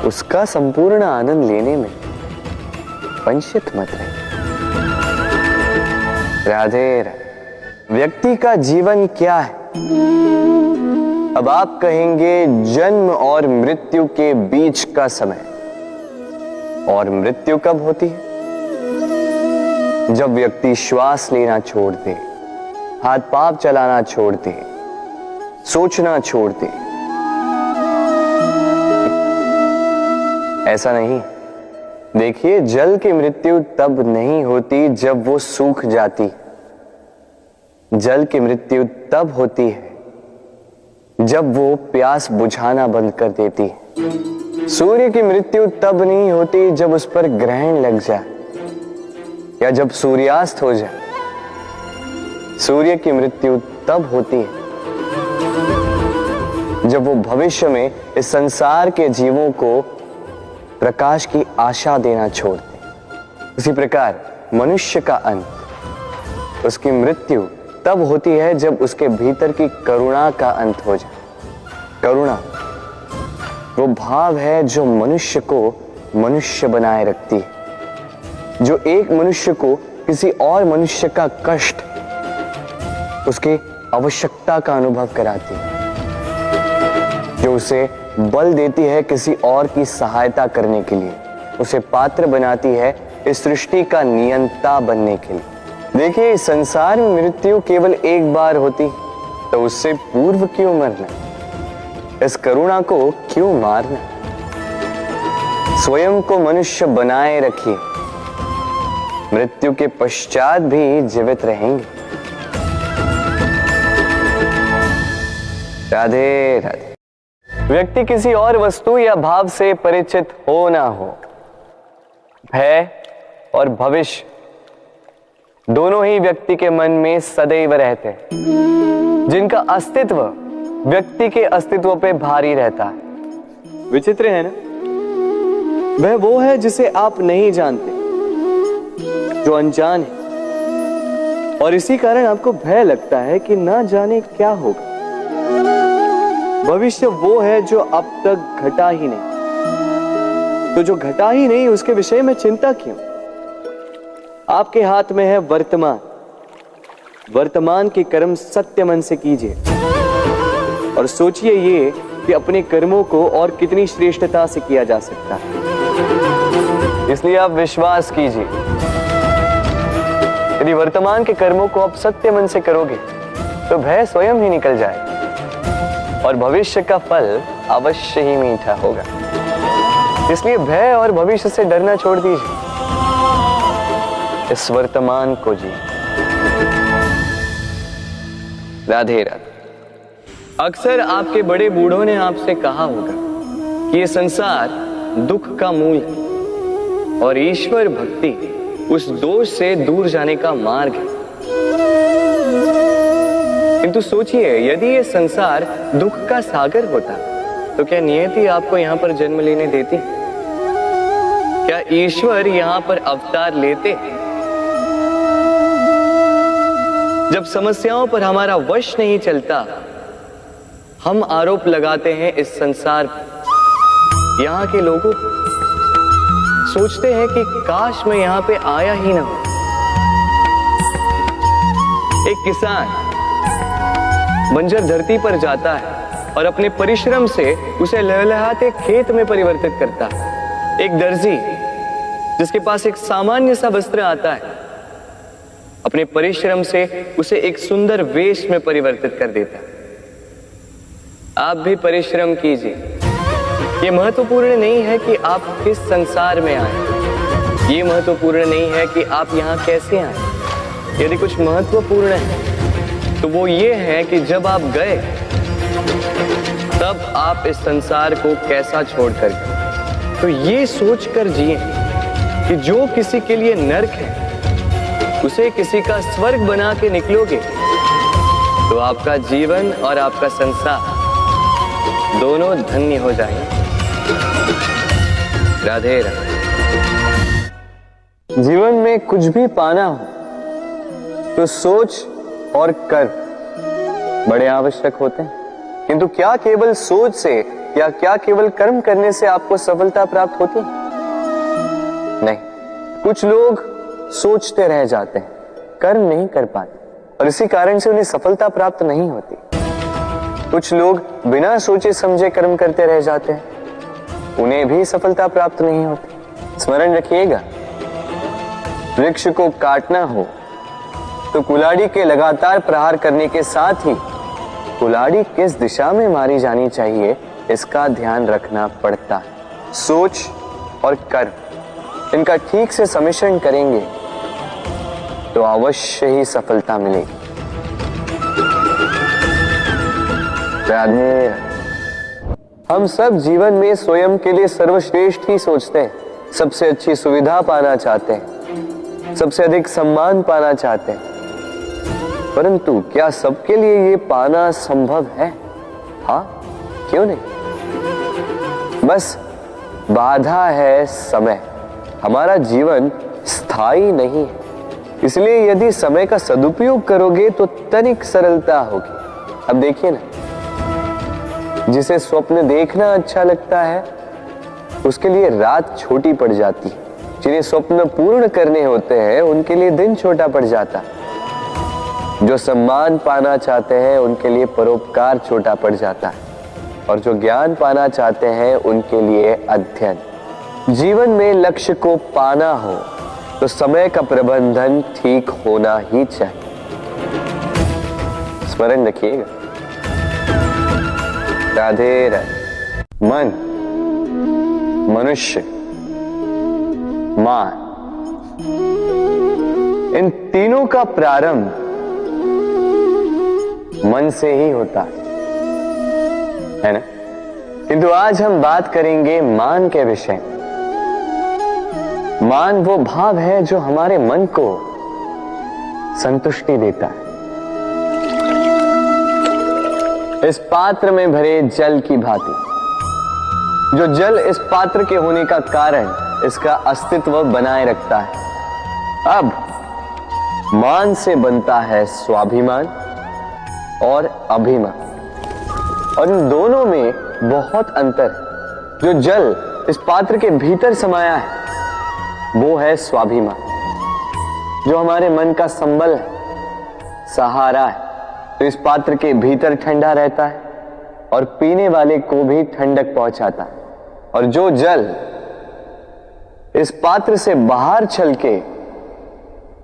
उसका संपूर्ण आनंद लेने में वंचित मत रहिए। राधे राधे। व्यक्ति का जीवन क्या है? अब आप कहेंगे जन्म और मृत्यु के बीच का समय। और मृत्यु कब होती है? जब व्यक्ति श्वास लेना छोड़ दे, हाथ पांव चलाना छोड़ दे, सोचना छोड़ दे। ऐसा नहीं। देखिए, जल की मृत्यु तब नहीं होती जब वो सूख जाती। जल की मृत्यु तब होती है जब वो प्यास बुझाना बंद कर देती है। सूर्य की मृत्यु तब नहीं होती जब उस पर ग्रहण लग जाए या जब सूर्यास्त हो जाए। सूर्य की मृत्यु तब होती है जब वो भविष्य में इस संसार के जीवों को प्रकाश की आशा देना छोड़ दे। उसी प्रकार मनुष्य का अंत, उसकी मृत्यु तब होती है जब उसके भीतर की करुणा का अंत हो जाए। करुणा वो भाव है जो मनुष्य को मनुष्य बनाए रखती है, जो एक मनुष्य को किसी और मनुष्य का कष्ट, उसकी आवश्यकता का अनुभव कराती है, जो उसे बल देती है किसी और की सहायता करने के लिए, उसे पात्र बनाती है इस सृष्टि का नियंता बनने के लिए। देखिए, इस संसार में मृत्यु केवल एक बार होती, तो उससे पूर्व क्यों मरना? इस करुणा को क्यों मारना? स्वयं को मनुष्य बनाए रखिए, मृत्यु के पश्चात भी जीवित रहेंगे। राधे राधे। व्यक्ति किसी और वस्तु या भाव से परिचित हो ना हो, भय और भविष्य दोनों ही व्यक्ति के मन में सदैव रहते हैं, जिनका अस्तित्व व्यक्ति के अस्तित्व पे भारी रहता है। विचित्र है ना? वह वो है जिसे आप नहीं जानते, जो अनजान है, और इसी कारण आपको भय लगता है कि ना जाने क्या होगा। भविष्य वो है जो अब तक घटा ही नहीं, तो जो घटा ही नहीं उसके विषय में चिंता क्यों? आपके हाथ में है वर्तमान। वर्तमान के कर्म सत्य मन से कीजिए और सोचिए ये कि अपने कर्मों को और कितनी श्रेष्ठता से किया जा सकता है। इसलिए आप विश्वास कीजिए, यदि वर्तमान के कर्मों को आप सत्य मन से करोगे तो भय स्वयं ही निकल जाए और भविष्य का फल अवश्य ही मीठा होगा। इसलिए भय और भविष्य से डरना छोड़ दीजिए, इस वर्तमान को जी। राधे राधे। अक्सर आपके बड़े बूढ़ों ने आपसे कहा होगा कि ये संसार दुख का मूल है और ईश्वर भक्ति उस दोष से दूर जाने का मार्ग है। किंतु सोचिए, यदि ये संसार दुख का सागर होता तो क्या नियति आपको यहां पर जन्म लेने देती? क्या ईश्वर यहां पर अवतार लेते? जब समस्याओं पर हमारा वश नहीं चलता, हम आरोप लगाते हैं इस संसार पर। यहां के लोगों सोचते हैं कि काश मैं यहां पे आया ही ना हो। एक किसान बंजर धरती पर जाता है और अपने परिश्रम से उसे लहलहाते खेत में परिवर्तित करता है। एक दर्जी जिसके पास एक सामान्य सा वस्त्र आता है, अपने परिश्रम से उसे एक सुंदर वेश में परिवर्तित कर देता है। आप भी परिश्रम कीजिए। ये महत्वपूर्ण नहीं है कि आप किस संसार में आए, ये महत्वपूर्ण नहीं है कि आप यहाँ कैसे आए। यदि कुछ महत्वपूर्ण है तो वो ये है कि जब आप गए तब आप इस संसार को कैसा छोड़कर गए। तो ये सोचकर जिए कि जो किसी के लिए नरक है उसे किसी का स्वर्ग बना के निकलोगे तो आपका जीवन और आपका संसार दोनों धन्य हो जाएंगे। राधे राधे। जीवन में कुछ भी पाना हो तो सोच और कर बड़े आवश्यक होते हैं। किंतु क्या केवल सोच से या क्या केवल कर्म करने से आपको सफलता प्राप्त होती है? नहीं, कुछ लोग सोचते रह जाते हैं, कर्म नहीं कर पाते और इसी कारण से उन्हें सफलता प्राप्त नहीं होती। कुछ लोग बिना सोचे समझे कर्म करते रह जाते हैं, उन्हें भी सफलता प्राप्त नहीं होती। स्मरण रखिएगा, वृक्ष को काटना हो तो कुल्हाड़ी के लगातार प्रहार करने के साथ ही कुल्हाड़ी किस दिशा में मारी जानी चाहिए इसका ध्यान रखना पड़ता है। सोच और कर्म इनका ठीक से सम्मिश्रण करेंगे तो अवश्य ही सफलता मिलेगी। राधे। हम सब जीवन में स्वयं के लिए सर्वश्रेष्ठ ही सोचते हैं, सबसे अच्छी सुविधा पाना चाहते हैं, सबसे अधिक सम्मान पाना चाहते हैं, परंतु क्या सबके लिए ये पाना संभव है? हाँ, क्यों नहीं। बस बाधा है समय। हमारा जीवन स्थायी नहीं है, इसलिए यदि समय का सदुपयोग करोगे तो तनिक सरलता होगी। अब देखिए ना, जिसे स्वप्न देखना अच्छा लगता है उसके लिए रात छोटी पड़ जाती है, जिन्हें स्वप्न पूर्ण करने होते हैं उनके लिए दिन छोटा पड़ जाता है, जो सम्मान पाना चाहते हैं उनके लिए परोपकार छोटा पड़ जाता है और जो ज्ञान पाना चाहते हैं उनके लिए अध्ययन। जीवन में लक्ष्य को पाना हो तो समय का प्रबंधन ठीक होना ही चाहिए। स्मरण रखिएगा। राधे राधे। मन, मनुष्य, मान, इन तीनों का प्रारंभ मन से ही होता है ना? किंतु आज हम बात करेंगे मान के विषय। मान वो भाव है जो हमारे मन को संतुष्टि देता है। इस पात्र में भरे जल की भांति, जो जल इस पात्र के होने का कारण इसका अस्तित्व बनाए रखता है। अब मान से बनता है स्वाभिमान और अभिमान, और इन दोनों में बहुत अंतर है। जो जल इस पात्र के भीतर समाया है वो है स्वाभिमान, जो हमारे मन का संबल है, सहारा है। तो इस पात्र के भीतर ठंडा रहता है और पीने वाले को भी ठंडक पहुंचाता है। और जो जल इस पात्र से बाहर छलके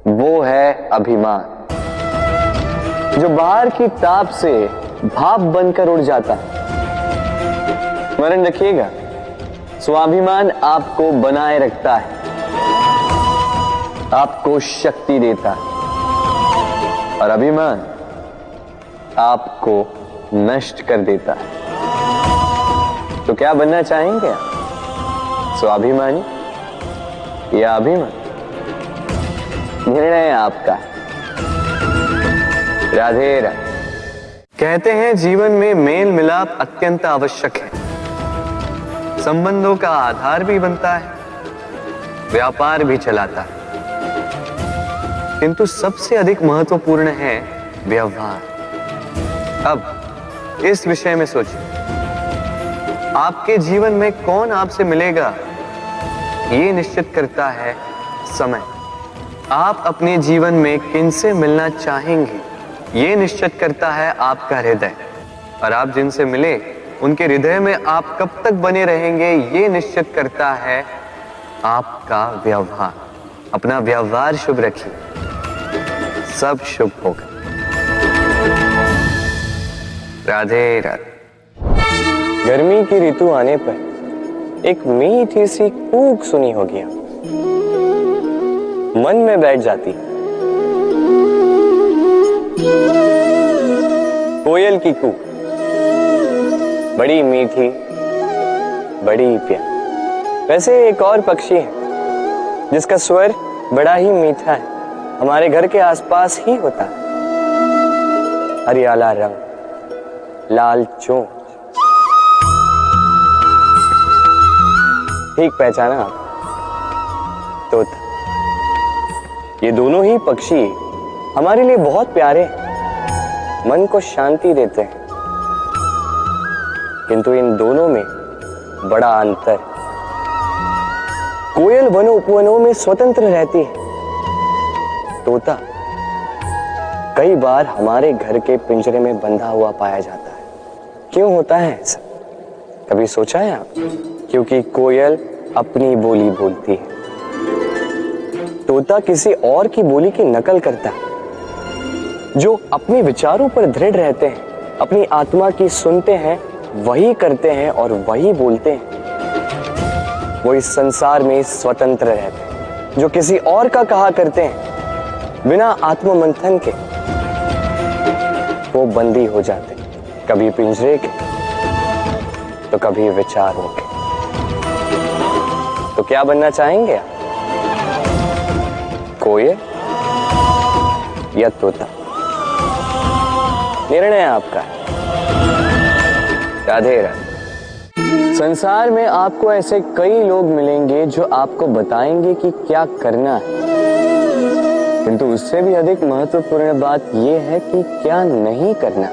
वो है अभिमान, जो बाहर की ताप से भाप बनकर उड़ जाता है। स्मरण रखिएगा, स्वाभिमान आपको बनाए रखता है, आपको शक्ति देता है, और अभिमान आपको नष्ट कर देता है। तो क्या बनना चाहेंगे आप, स्वाभिमानी या अभिमान? निर्णय आपका। राधे राधे। कहते हैं जीवन में मेल मिलाप अत्यंत आवश्यक है, संबंधों का आधार भी बनता है, व्यापार भी चलाता है, किंतु सबसे अधिक महत्वपूर्ण है व्यवहार। अब इस विषय में सोचिए, आपके जीवन में कौन आपसे मिलेगा ये निश्चित करता है समय। आप अपने जीवन में किनसे मिलना चाहेंगे ये निश्चित करता है आपका हृदय, और आप जिनसे मिले उनके हृदय में आप कब तक बने रहेंगे ये निश्चित करता है आपका व्यवहार। अपना व्यवहार शुभ रखिए, सब शुभ होगा। राधे राधे। गर्मी की ऋतु आने पर एक मीठी सी कूक सुनी होगी, मन में बैठ जाती। कोयल की कूक, बड़ी मीठी, बड़ी प्यारी। वैसे एक और पक्षी है जिसका स्वर बड़ा ही मीठा है, हमारे घर के आसपास ही होता है। हरियाला रंग, लाल चोंच। ठीक पहचाना आप, तोता। ये दोनों ही पक्षी हमारे लिए बहुत प्यारे हैं, मन को शांति देते हैं, किंतु इन दोनों में बड़ा अंतर। कोयल वनों उपवनों में स्वतंत्र रहती है, तोता कई बार हमारे घर के पिंजरे में बंधा हुआ पाया जाता है। क्यों होता है ऐसा, कभी सोचा है आप? क्योंकि कोयल अपनी बोली बोलती है, तोता किसी और की बोली की नकल करता है। जो अपने विचारों पर दृढ़ रहते हैं, अपनी आत्मा की सुनते हैं, वही करते हैं और वही बोलते हैं, वो इस संसार में स्वतंत्र रहते हैं। जो किसी और का कहा करते हैं बिना आत्ममंथन के, वो बंदी हो जाते हैं, कभी पिंजरे के तो कभी विचारों के। तो क्या बनना चाहेंगे आप, कोयल या तोता? निर्णय आपका है। राधे राधे। संसार में आपको ऐसे कई लोग मिलेंगे जो आपको बताएंगे कि क्या करना है, किंतु उससे भी अधिक महत्वपूर्ण बात यह है कि क्या नहीं करना।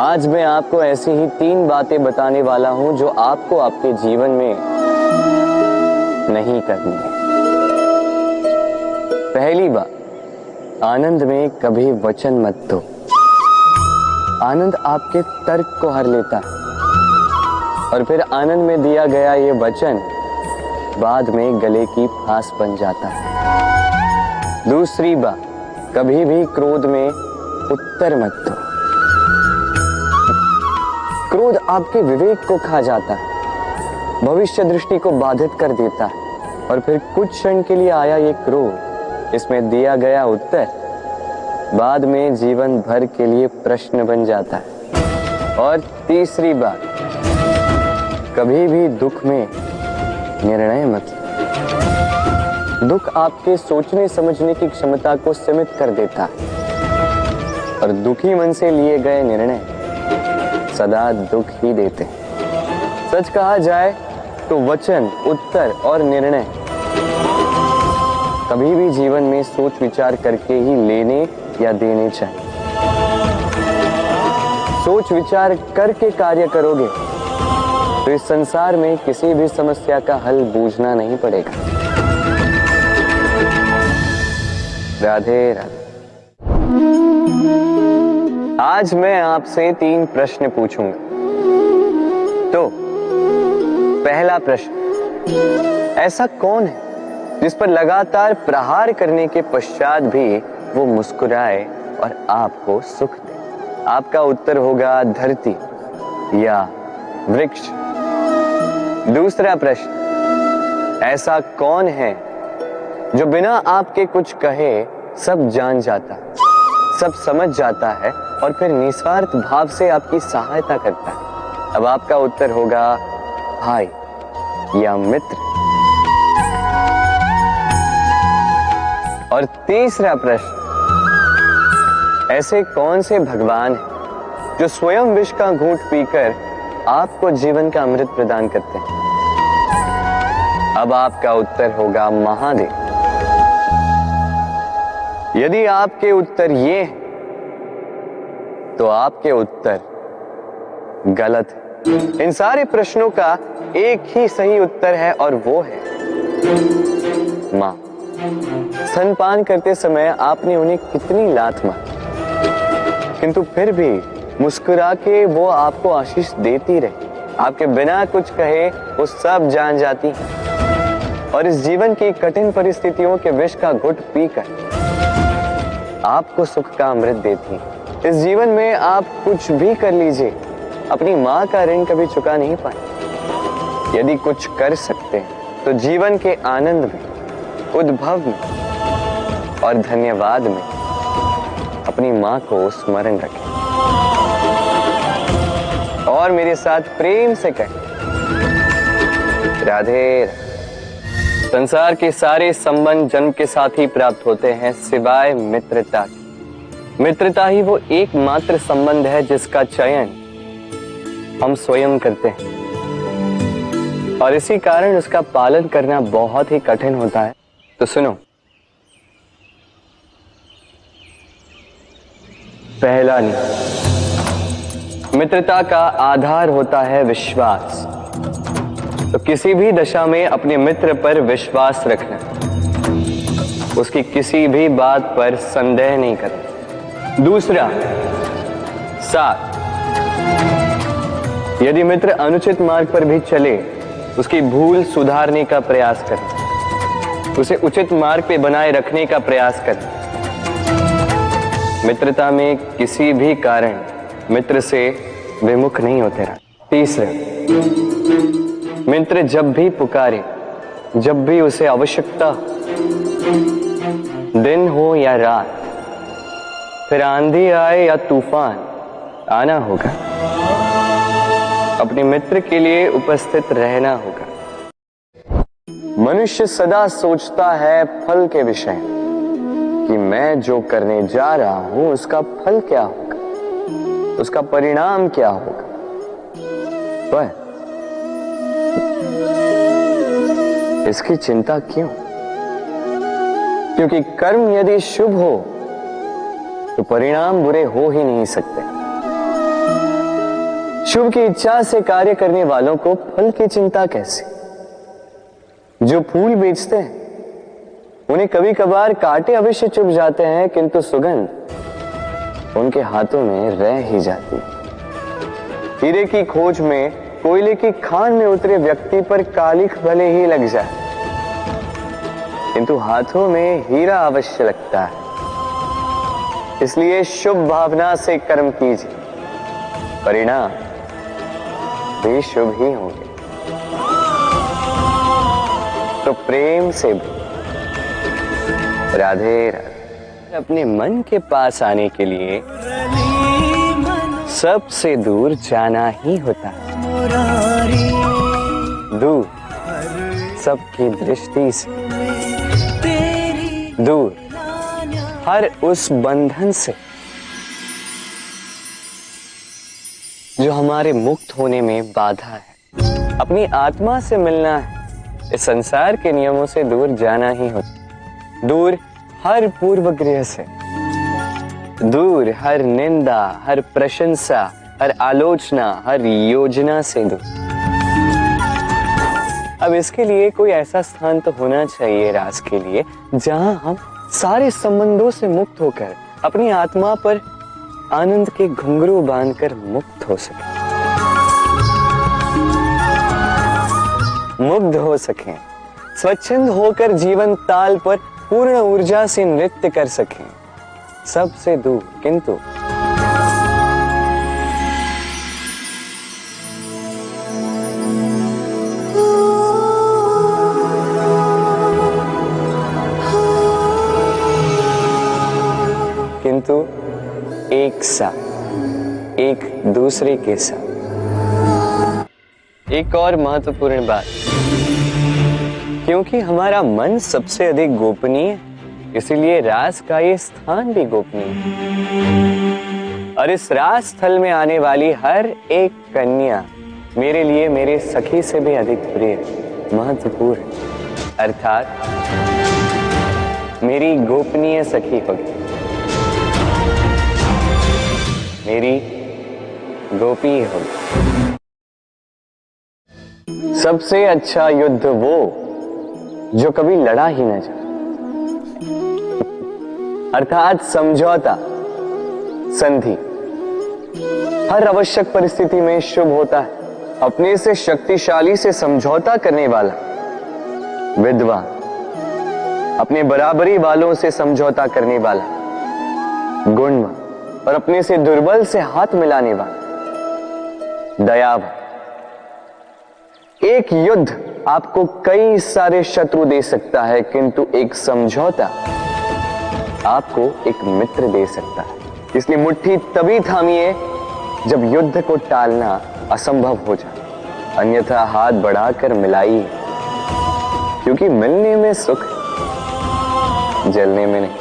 आज मैं आपको ऐसी ही 3 बातें बताने वाला हूं जो आपको आपके जीवन में नहीं करनी है। पहली बात, आनंद में कभी वचन मत दो। आनंद आपके तर्क को हर लेता है, और फिर आनंद में दिया गया ये वचन बाद में गले की फांस बन जाता है। दूसरी बात, कभी भी क्रोध में उत्तर मत दो। क्रोध आपके विवेक को खा जाता है, भविष्य दृष्टि को बाधित कर देता है, और फिर कुछ क्षण के लिए आया ये क्रोध, इसमें दिया गया उत्तर बाद में जीवन भर के लिए प्रश्न बन जाता है। और तीसरी बात, कभी भी दुख में निर्णय मत लो। दुख आपके सोचने समझने की क्षमता को सीमित कर देता है, और दुखी मन से लिए गए निर्णय सदा दुख ही देते हैं। सच कहा जाए तो वचन, उत्तर और निर्णय कभी भी जीवन में सोच विचार करके ही लेने या देने चाहिए। सोच विचार करके कार्य करोगे तो इस संसार में किसी भी समस्या का हल बूझना नहीं पड़ेगा। राधे राधे। आज मैं आपसे 3 प्रश्न पूछूंगा। तो पहला प्रश्न, ऐसा कौन है जिस पर लगातार प्रहार करने के पश्चात भी वो मुस्कुराए और आपको सुख दे? आपका उत्तर होगा धरती या वृक्ष। दूसरा प्रश्न, ऐसा कौन है जो बिना आपके कुछ कहे सब जान जाता, सब समझ जाता है और फिर निस्वार्थ भाव से आपकी सहायता करता है? अब आपका उत्तर होगा भाई या मित्र। और तीसरा प्रश्न, ऐसे कौन से भगवान हैं जो स्वयं विष का घूंट पीकर आपको जीवन का अमृत प्रदान करते हैं? अब आपका उत्तर होगा महादेव। यदि आपके उत्तर ये हैं, तो आपके उत्तर गलत है। इन सारे प्रश्नों का एक ही सही उत्तर है और वो है मां। स्तनपान करते समय आपने उन्हें कितनी लात मारी, किंतु फिर भी मुस्कुरा के वो आपको आशीष देती रही। आपके बिना कुछ कहे वो सब जान जाती हैं और इस जीवन की कठिन परिस्थितियों के विष का घुट पीकर आपको सुख का अमृत देती हैं। इस जीवन में आप कुछ भी कर लीजिए, अपनी मां का ऋण कभी चुका नहीं पाए। यदि कुछ कर सकते हैं तो जीवन के आनंद में, उद्भव में और धन्यवाद में अपनी मां को स्मरण रखें और मेरे साथ प्रेम से कहें राधे राधे। संसार के सारे संबंध जन्म के साथ ही प्राप्त होते हैं सिवाय मित्रता की। मित्रता ही वो एकमात्र संबंध है जिसका चयन हम स्वयं करते हैं और इसी कारण उसका पालन करना बहुत ही कठिन होता है। तो सुनो, पहला नियम, मित्रता का आधार होता है विश्वास। तो किसी भी दशा में अपने मित्र पर विश्वास रखना, उसकी किसी भी बात पर संदेह नहीं करना। दूसरा, साथ। यदि मित्र अनुचित मार्ग पर भी चले, उसकी भूल सुधारने का प्रयास करें, उसे उचित मार्ग पे बनाए रखने का प्रयास करें। मित्रता में किसी भी कारण मित्र से विमुख नहीं होते रहना। तीसरा, मित्र जब भी पुकारे, जब भी उसे आवश्यकता, दिन हो या रात, फिर आंधी आए या तूफान, आना होगा। अपने मित्र के लिए उपस्थित रहना होगा। मनुष्य सदा सोचता है फल के विषय कि मैं जो करने जा रहा हूं उसका फल क्या होगा, उसका परिणाम क्या होगा। पर इसकी चिंता क्यों? क्योंकि कर्म यदि शुभ हो तो परिणाम बुरे हो ही नहीं सकते। शुभ की इच्छा से कार्य करने वालों को फल की चिंता कैसे? जो फूल बेचते हैं उन्हें कभी कभार कांटे अवश्य चुभ जाते हैं, किंतु सुगंध उनके हाथों में रह ही जाती है। हीरे की खोज में कोयले की खान में उतरे व्यक्ति पर कालिख भले ही लग जाए, किंतु हाथों में हीरा अवश्य लगता है। इसलिए शुभ भावना से कर्म कीजिए, परिणाम भी शुभ ही होंगे। तो प्रेम से राधे राधे। अपने मन के पास आने के लिए सबसे दूर जाना ही होता है। दूर सबकी दृष्टि से, दूर हर उस बंधन से जो हमारे मुक्त होने में बाधा है। अपनी आत्मा से मिलना है, इस संसार के नियमों से दूर जाना ही होता। दूर हर पूर्वग्रह से, दूर हर निंदा, हर प्रशंसा, हर आलोचना, हर योजना से दूर। अब इसके लिए कोई ऐसा स्थान तो होना चाहिए रास के लिए जहां हम सारे संबंधों से मुक्त होकर अपनी आत्मा पर आनंद के घुंघरू बांधकर मुक्त हो सके, मुग्ध हो सकें, स्वच्छंद होकर जीवन ताल पर पूर्ण ऊर्जा से नृत्य कर सकें, सबसे दूर किंतु एक साथ, एक दूसरे के साथ। एक और महत्वपूर्ण बात, क्योंकि हमारा मन सबसे अधिक गोपनीय, इसीलिए रास का ये स्थान भी गोपनीय है। और इस रास स्थल में आने वाली हर एक कन्या मेरे लिए मेरे सखी से भी अधिक प्रिय, महत्वपूर्ण, अर्थात मेरी गोपनीय सखी होगी, मेरी गोपी होगी। सबसे अच्छा युद्ध वो जो कभी लड़ा ही न जाए, अर्थात समझौता, संधि। हर आवश्यक परिस्थिति में शुभ होता है अपने से शक्तिशाली से समझौता करने वाला विद्वान, अपने बराबरी वालों से समझौता करने वाला गुणवान, और अपने से दुर्बल से हाथ मिलाने वाला दयावान। एक युद्ध आपको कई सारे शत्रु दे सकता है, किंतु एक समझौता आपको एक मित्र दे सकता है। इसलिए मुट्ठी तभी थामिए जब युद्ध को टालना असंभव हो जाए, अन्यथा हाथ बढ़ाकर मिलाइए, क्योंकि मिलने में सुख है, जलने में नहीं।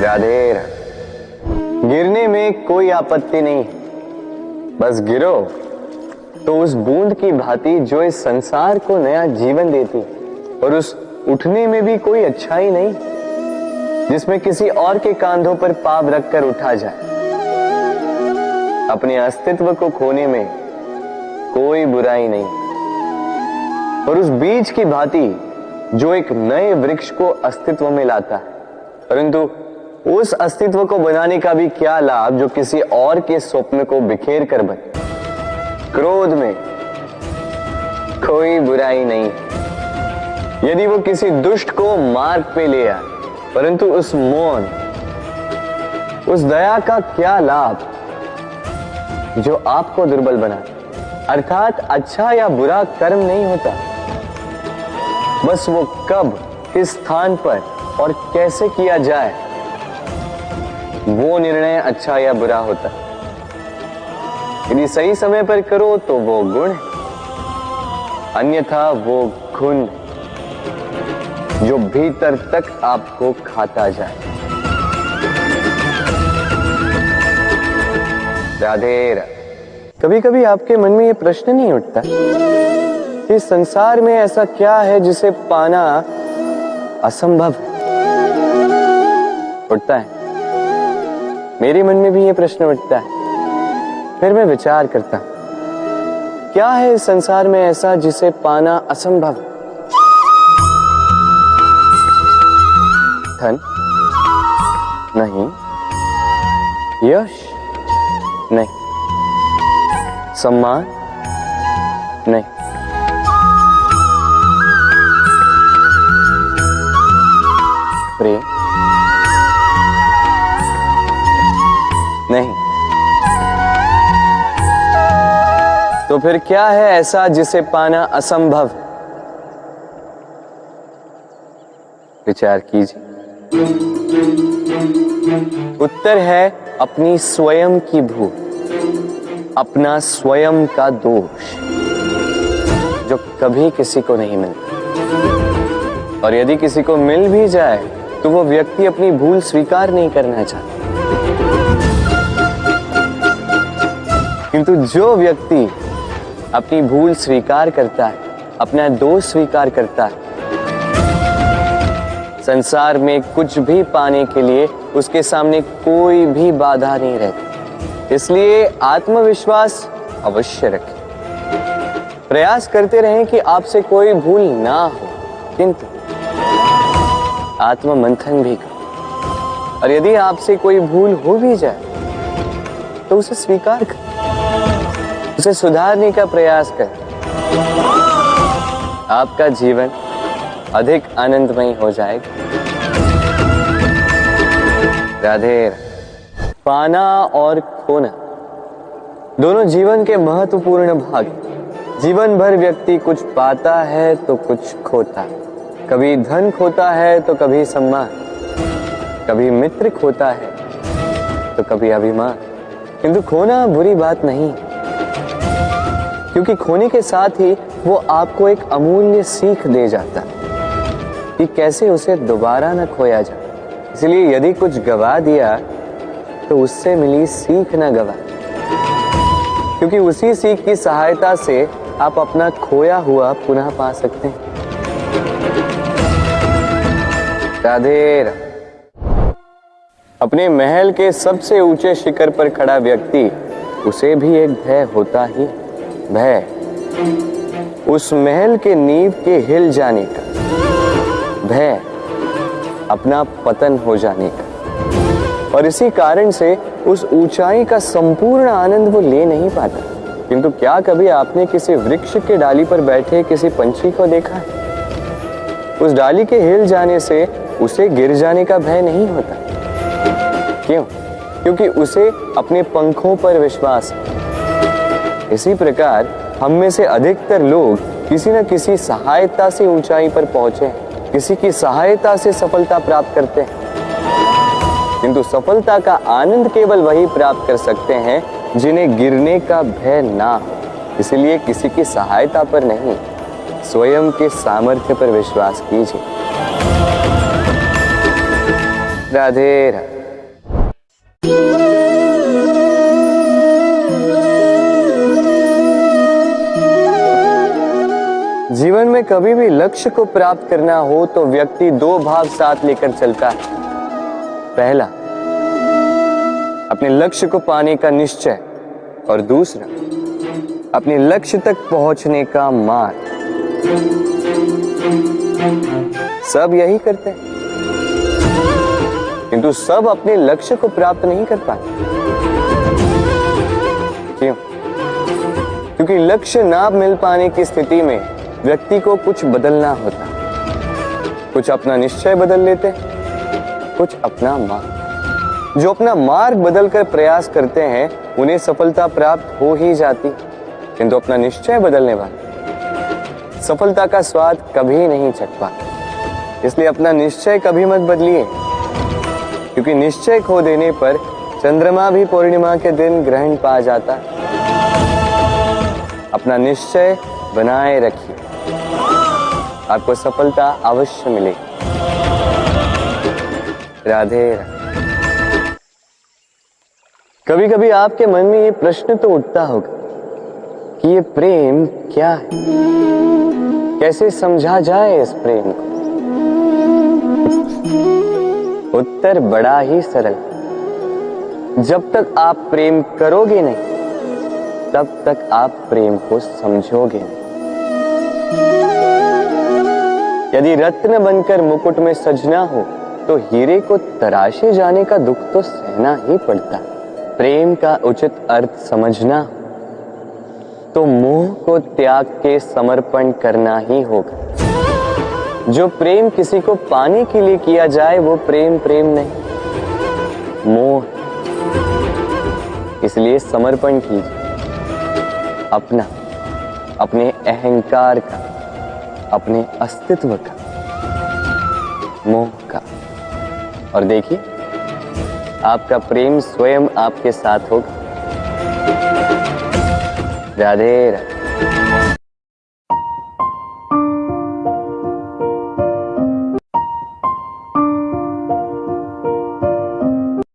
राधे राधे। गिरने में कोई आपत्ति नहीं, बस गिरो तो उस बूंद की भांति जो इस संसार को नया जीवन देती, और उस उठने में भी कोई अच्छाई नहीं जिसमें किसी और के कांधों पर पाव रखकर उठा जाए। अपने अस्तित्व को खोने में कोई बुराई नहीं, और उस बीज की भांति जो एक नए वृक्ष को अस्तित्व में लाता है, परंतु उस अस्तित्व को बनाने का भी क्या लाभ जो किसी और के स्वप्न को बिखेर कर बने। क्रोध में कोई बुराई नहीं, यदि वो किसी दुष्ट को मार्ग पे ले आए, परंतु उस मौन, उस दया का क्या लाभ जो आपको दुर्बल बना। अर्थात अच्छा या बुरा कर्म नहीं होता, बस वो कब, किस स्थान पर और कैसे किया जाए, वो निर्णय अच्छा या बुरा होता। यदि सही समय पर करो तो वो गुण है, अन्यथा वो घुन जो भीतर तक आपको खाता जाए। राधे राधे। कभी कभी आपके मन में ये प्रश्न नहीं उठता कि संसार में ऐसा क्या है जिसे पाना असंभव है? उठता है, मेरे मन में भी ये प्रश्न उठता है। फिर मैं विचार करता, क्या है इस संसार में ऐसा जिसे पाना असंभव? धन नहीं, यश नहीं, सम्मान नहीं, प्रेम नहीं, तो फिर क्या है ऐसा जिसे पाना असंभव? विचार कीजिए। उत्तर है अपनी स्वयं की भूल, अपना स्वयं का दोष, जो कभी किसी को नहीं मिलता। और यदि किसी को मिल भी जाए तो वो व्यक्ति अपनी भूल स्वीकार नहीं करना चाहता। किंतु जो व्यक्ति अपनी भूल स्वीकार करता है, अपना दोष स्वीकार करता है, संसार में कुछ भी पाने के लिए उसके सामने कोई भी बाधा नहीं रहती। इसलिए आत्मविश्वास अवश्य रखें, प्रयास करते रहें कि आपसे कोई भूल ना हो, किंतु आत्म मंथन भी करें। और यदि आपसे कोई भूल हो भी जाए तो उसे स्वीकार करें, उसे सुधारने का प्रयास करें। आपका जीवन अधिक आनंदमय हो जाएगा। राधे राधे। पाना और खोना दोनों जीवन के महत्वपूर्ण भाग हैं। जीवन भर व्यक्ति कुछ पाता है तो कुछ खोता है। कभी धन खोता है तो कभी सम्मान, कभी मित्र खोता है तो कभी अभिमान। किंतु खोना बुरी बात नहीं, क्योंकि खोने के साथ ही वो आपको एक अमूल्य सीख दे जाता है कि कैसे उसे दोबारा न खोया जाए। इसलिए यदि कुछ गवा दिया तो उससे मिली सीख न गवा, क्योंकि उसी सीख की सहायता से आप अपना खोया हुआ पुनः पा सकते हैं। राधे राधे। अपने महल के सबसे ऊंचे शिखर पर खड़ा व्यक्ति, उसे भी एक भय होता ही। भय उस महल के नींव के हिल जाने का, भय अपना पतन हो जाने का। और इसी कारण से उस ऊंचाई का संपूर्ण आनंद वो ले नहीं पाता। किंतु क्या कभी आपने किसी वृक्ष के डाली पर बैठे किसी पंछी को देखा है? उस डाली के हिल जाने से उसे गिर जाने का भय नहीं होता। क्यों? क्योंकि उसे अपने पंखों पर विश्वास है। इसी प्रकार हम में से अधिकतर लोग किसी न किसी सहायता से ऊंचाई पर पहुंचे हैं, किसी की सहायता से सफलता प्राप्त करते हैं। किंतु सफलता का आनंद केवल वही प्राप्त कर सकते हैं जिन्हें गिरने का भय ना हो। इसलिए किसी की सहायता पर नहीं, स्वयं के सामर्थ्य पर विश्वास कीजिए। राधे राधे। जीवन में कभी भी लक्ष्य को प्राप्त करना हो तो व्यक्ति दो भाव साथ लेकर चलता है। पहला, अपने लक्ष्य को पाने का निश्चय, और दूसरा, अपने लक्ष्य तक पहुंचने का मार्ग। सब यही करते हैं, किंतु सब अपने लक्ष्य को प्राप्त नहीं कर पाते। क्यों? क्योंकि लक्ष्य ना मिल पाने की स्थिति में व्यक्ति को कुछ बदलना होता। कुछ अपना निश्चय बदल लेते, कुछ अपना मार्ग। जो अपना मार्ग बदलकर प्रयास करते हैं उन्हें सफलता प्राप्त हो ही जाती, किंतु अपना निश्चय बदलने वाले सफलता का स्वाद कभी नहीं चख पाते। इसलिए अपना निश्चय कभी मत बदलिए, क्योंकि निश्चय खो देने पर चंद्रमा भी पूर्णिमा के दिन ग्रहण पा जाता है। अपना निश्चय बनाए रखिए, आपको सफलता अवश्य मिलेगी। राधे राधे। कभी कभी आपके मन में ये प्रश्न तो उठता होगा कि ये प्रेम क्या है, कैसे समझा जाए इस प्रेम को। उत्तर बड़ा ही सरल, जब तक आप प्रेम करोगे नहीं तब तक आप प्रेम को समझोगे नहीं। यदि रत्न बनकर मुकुट में सजना हो तो हीरे को तराशे जाने का दुख तो सहना ही पड़ता। प्रेम का उचित अर्थ समझना तो मोह को त्याग के समर्पण करना ही होगा। जो प्रेम किसी को पाने के लिए किया जाए वो प्रेम प्रेम नहीं, मोह। इसलिए समर्पण कीजिए अपना, अपने अहंकार का, अपने अस्तित्व का, मोह का, और देखिए आपका प्रेम स्वयं आपके साथ होगा। राधे राधे।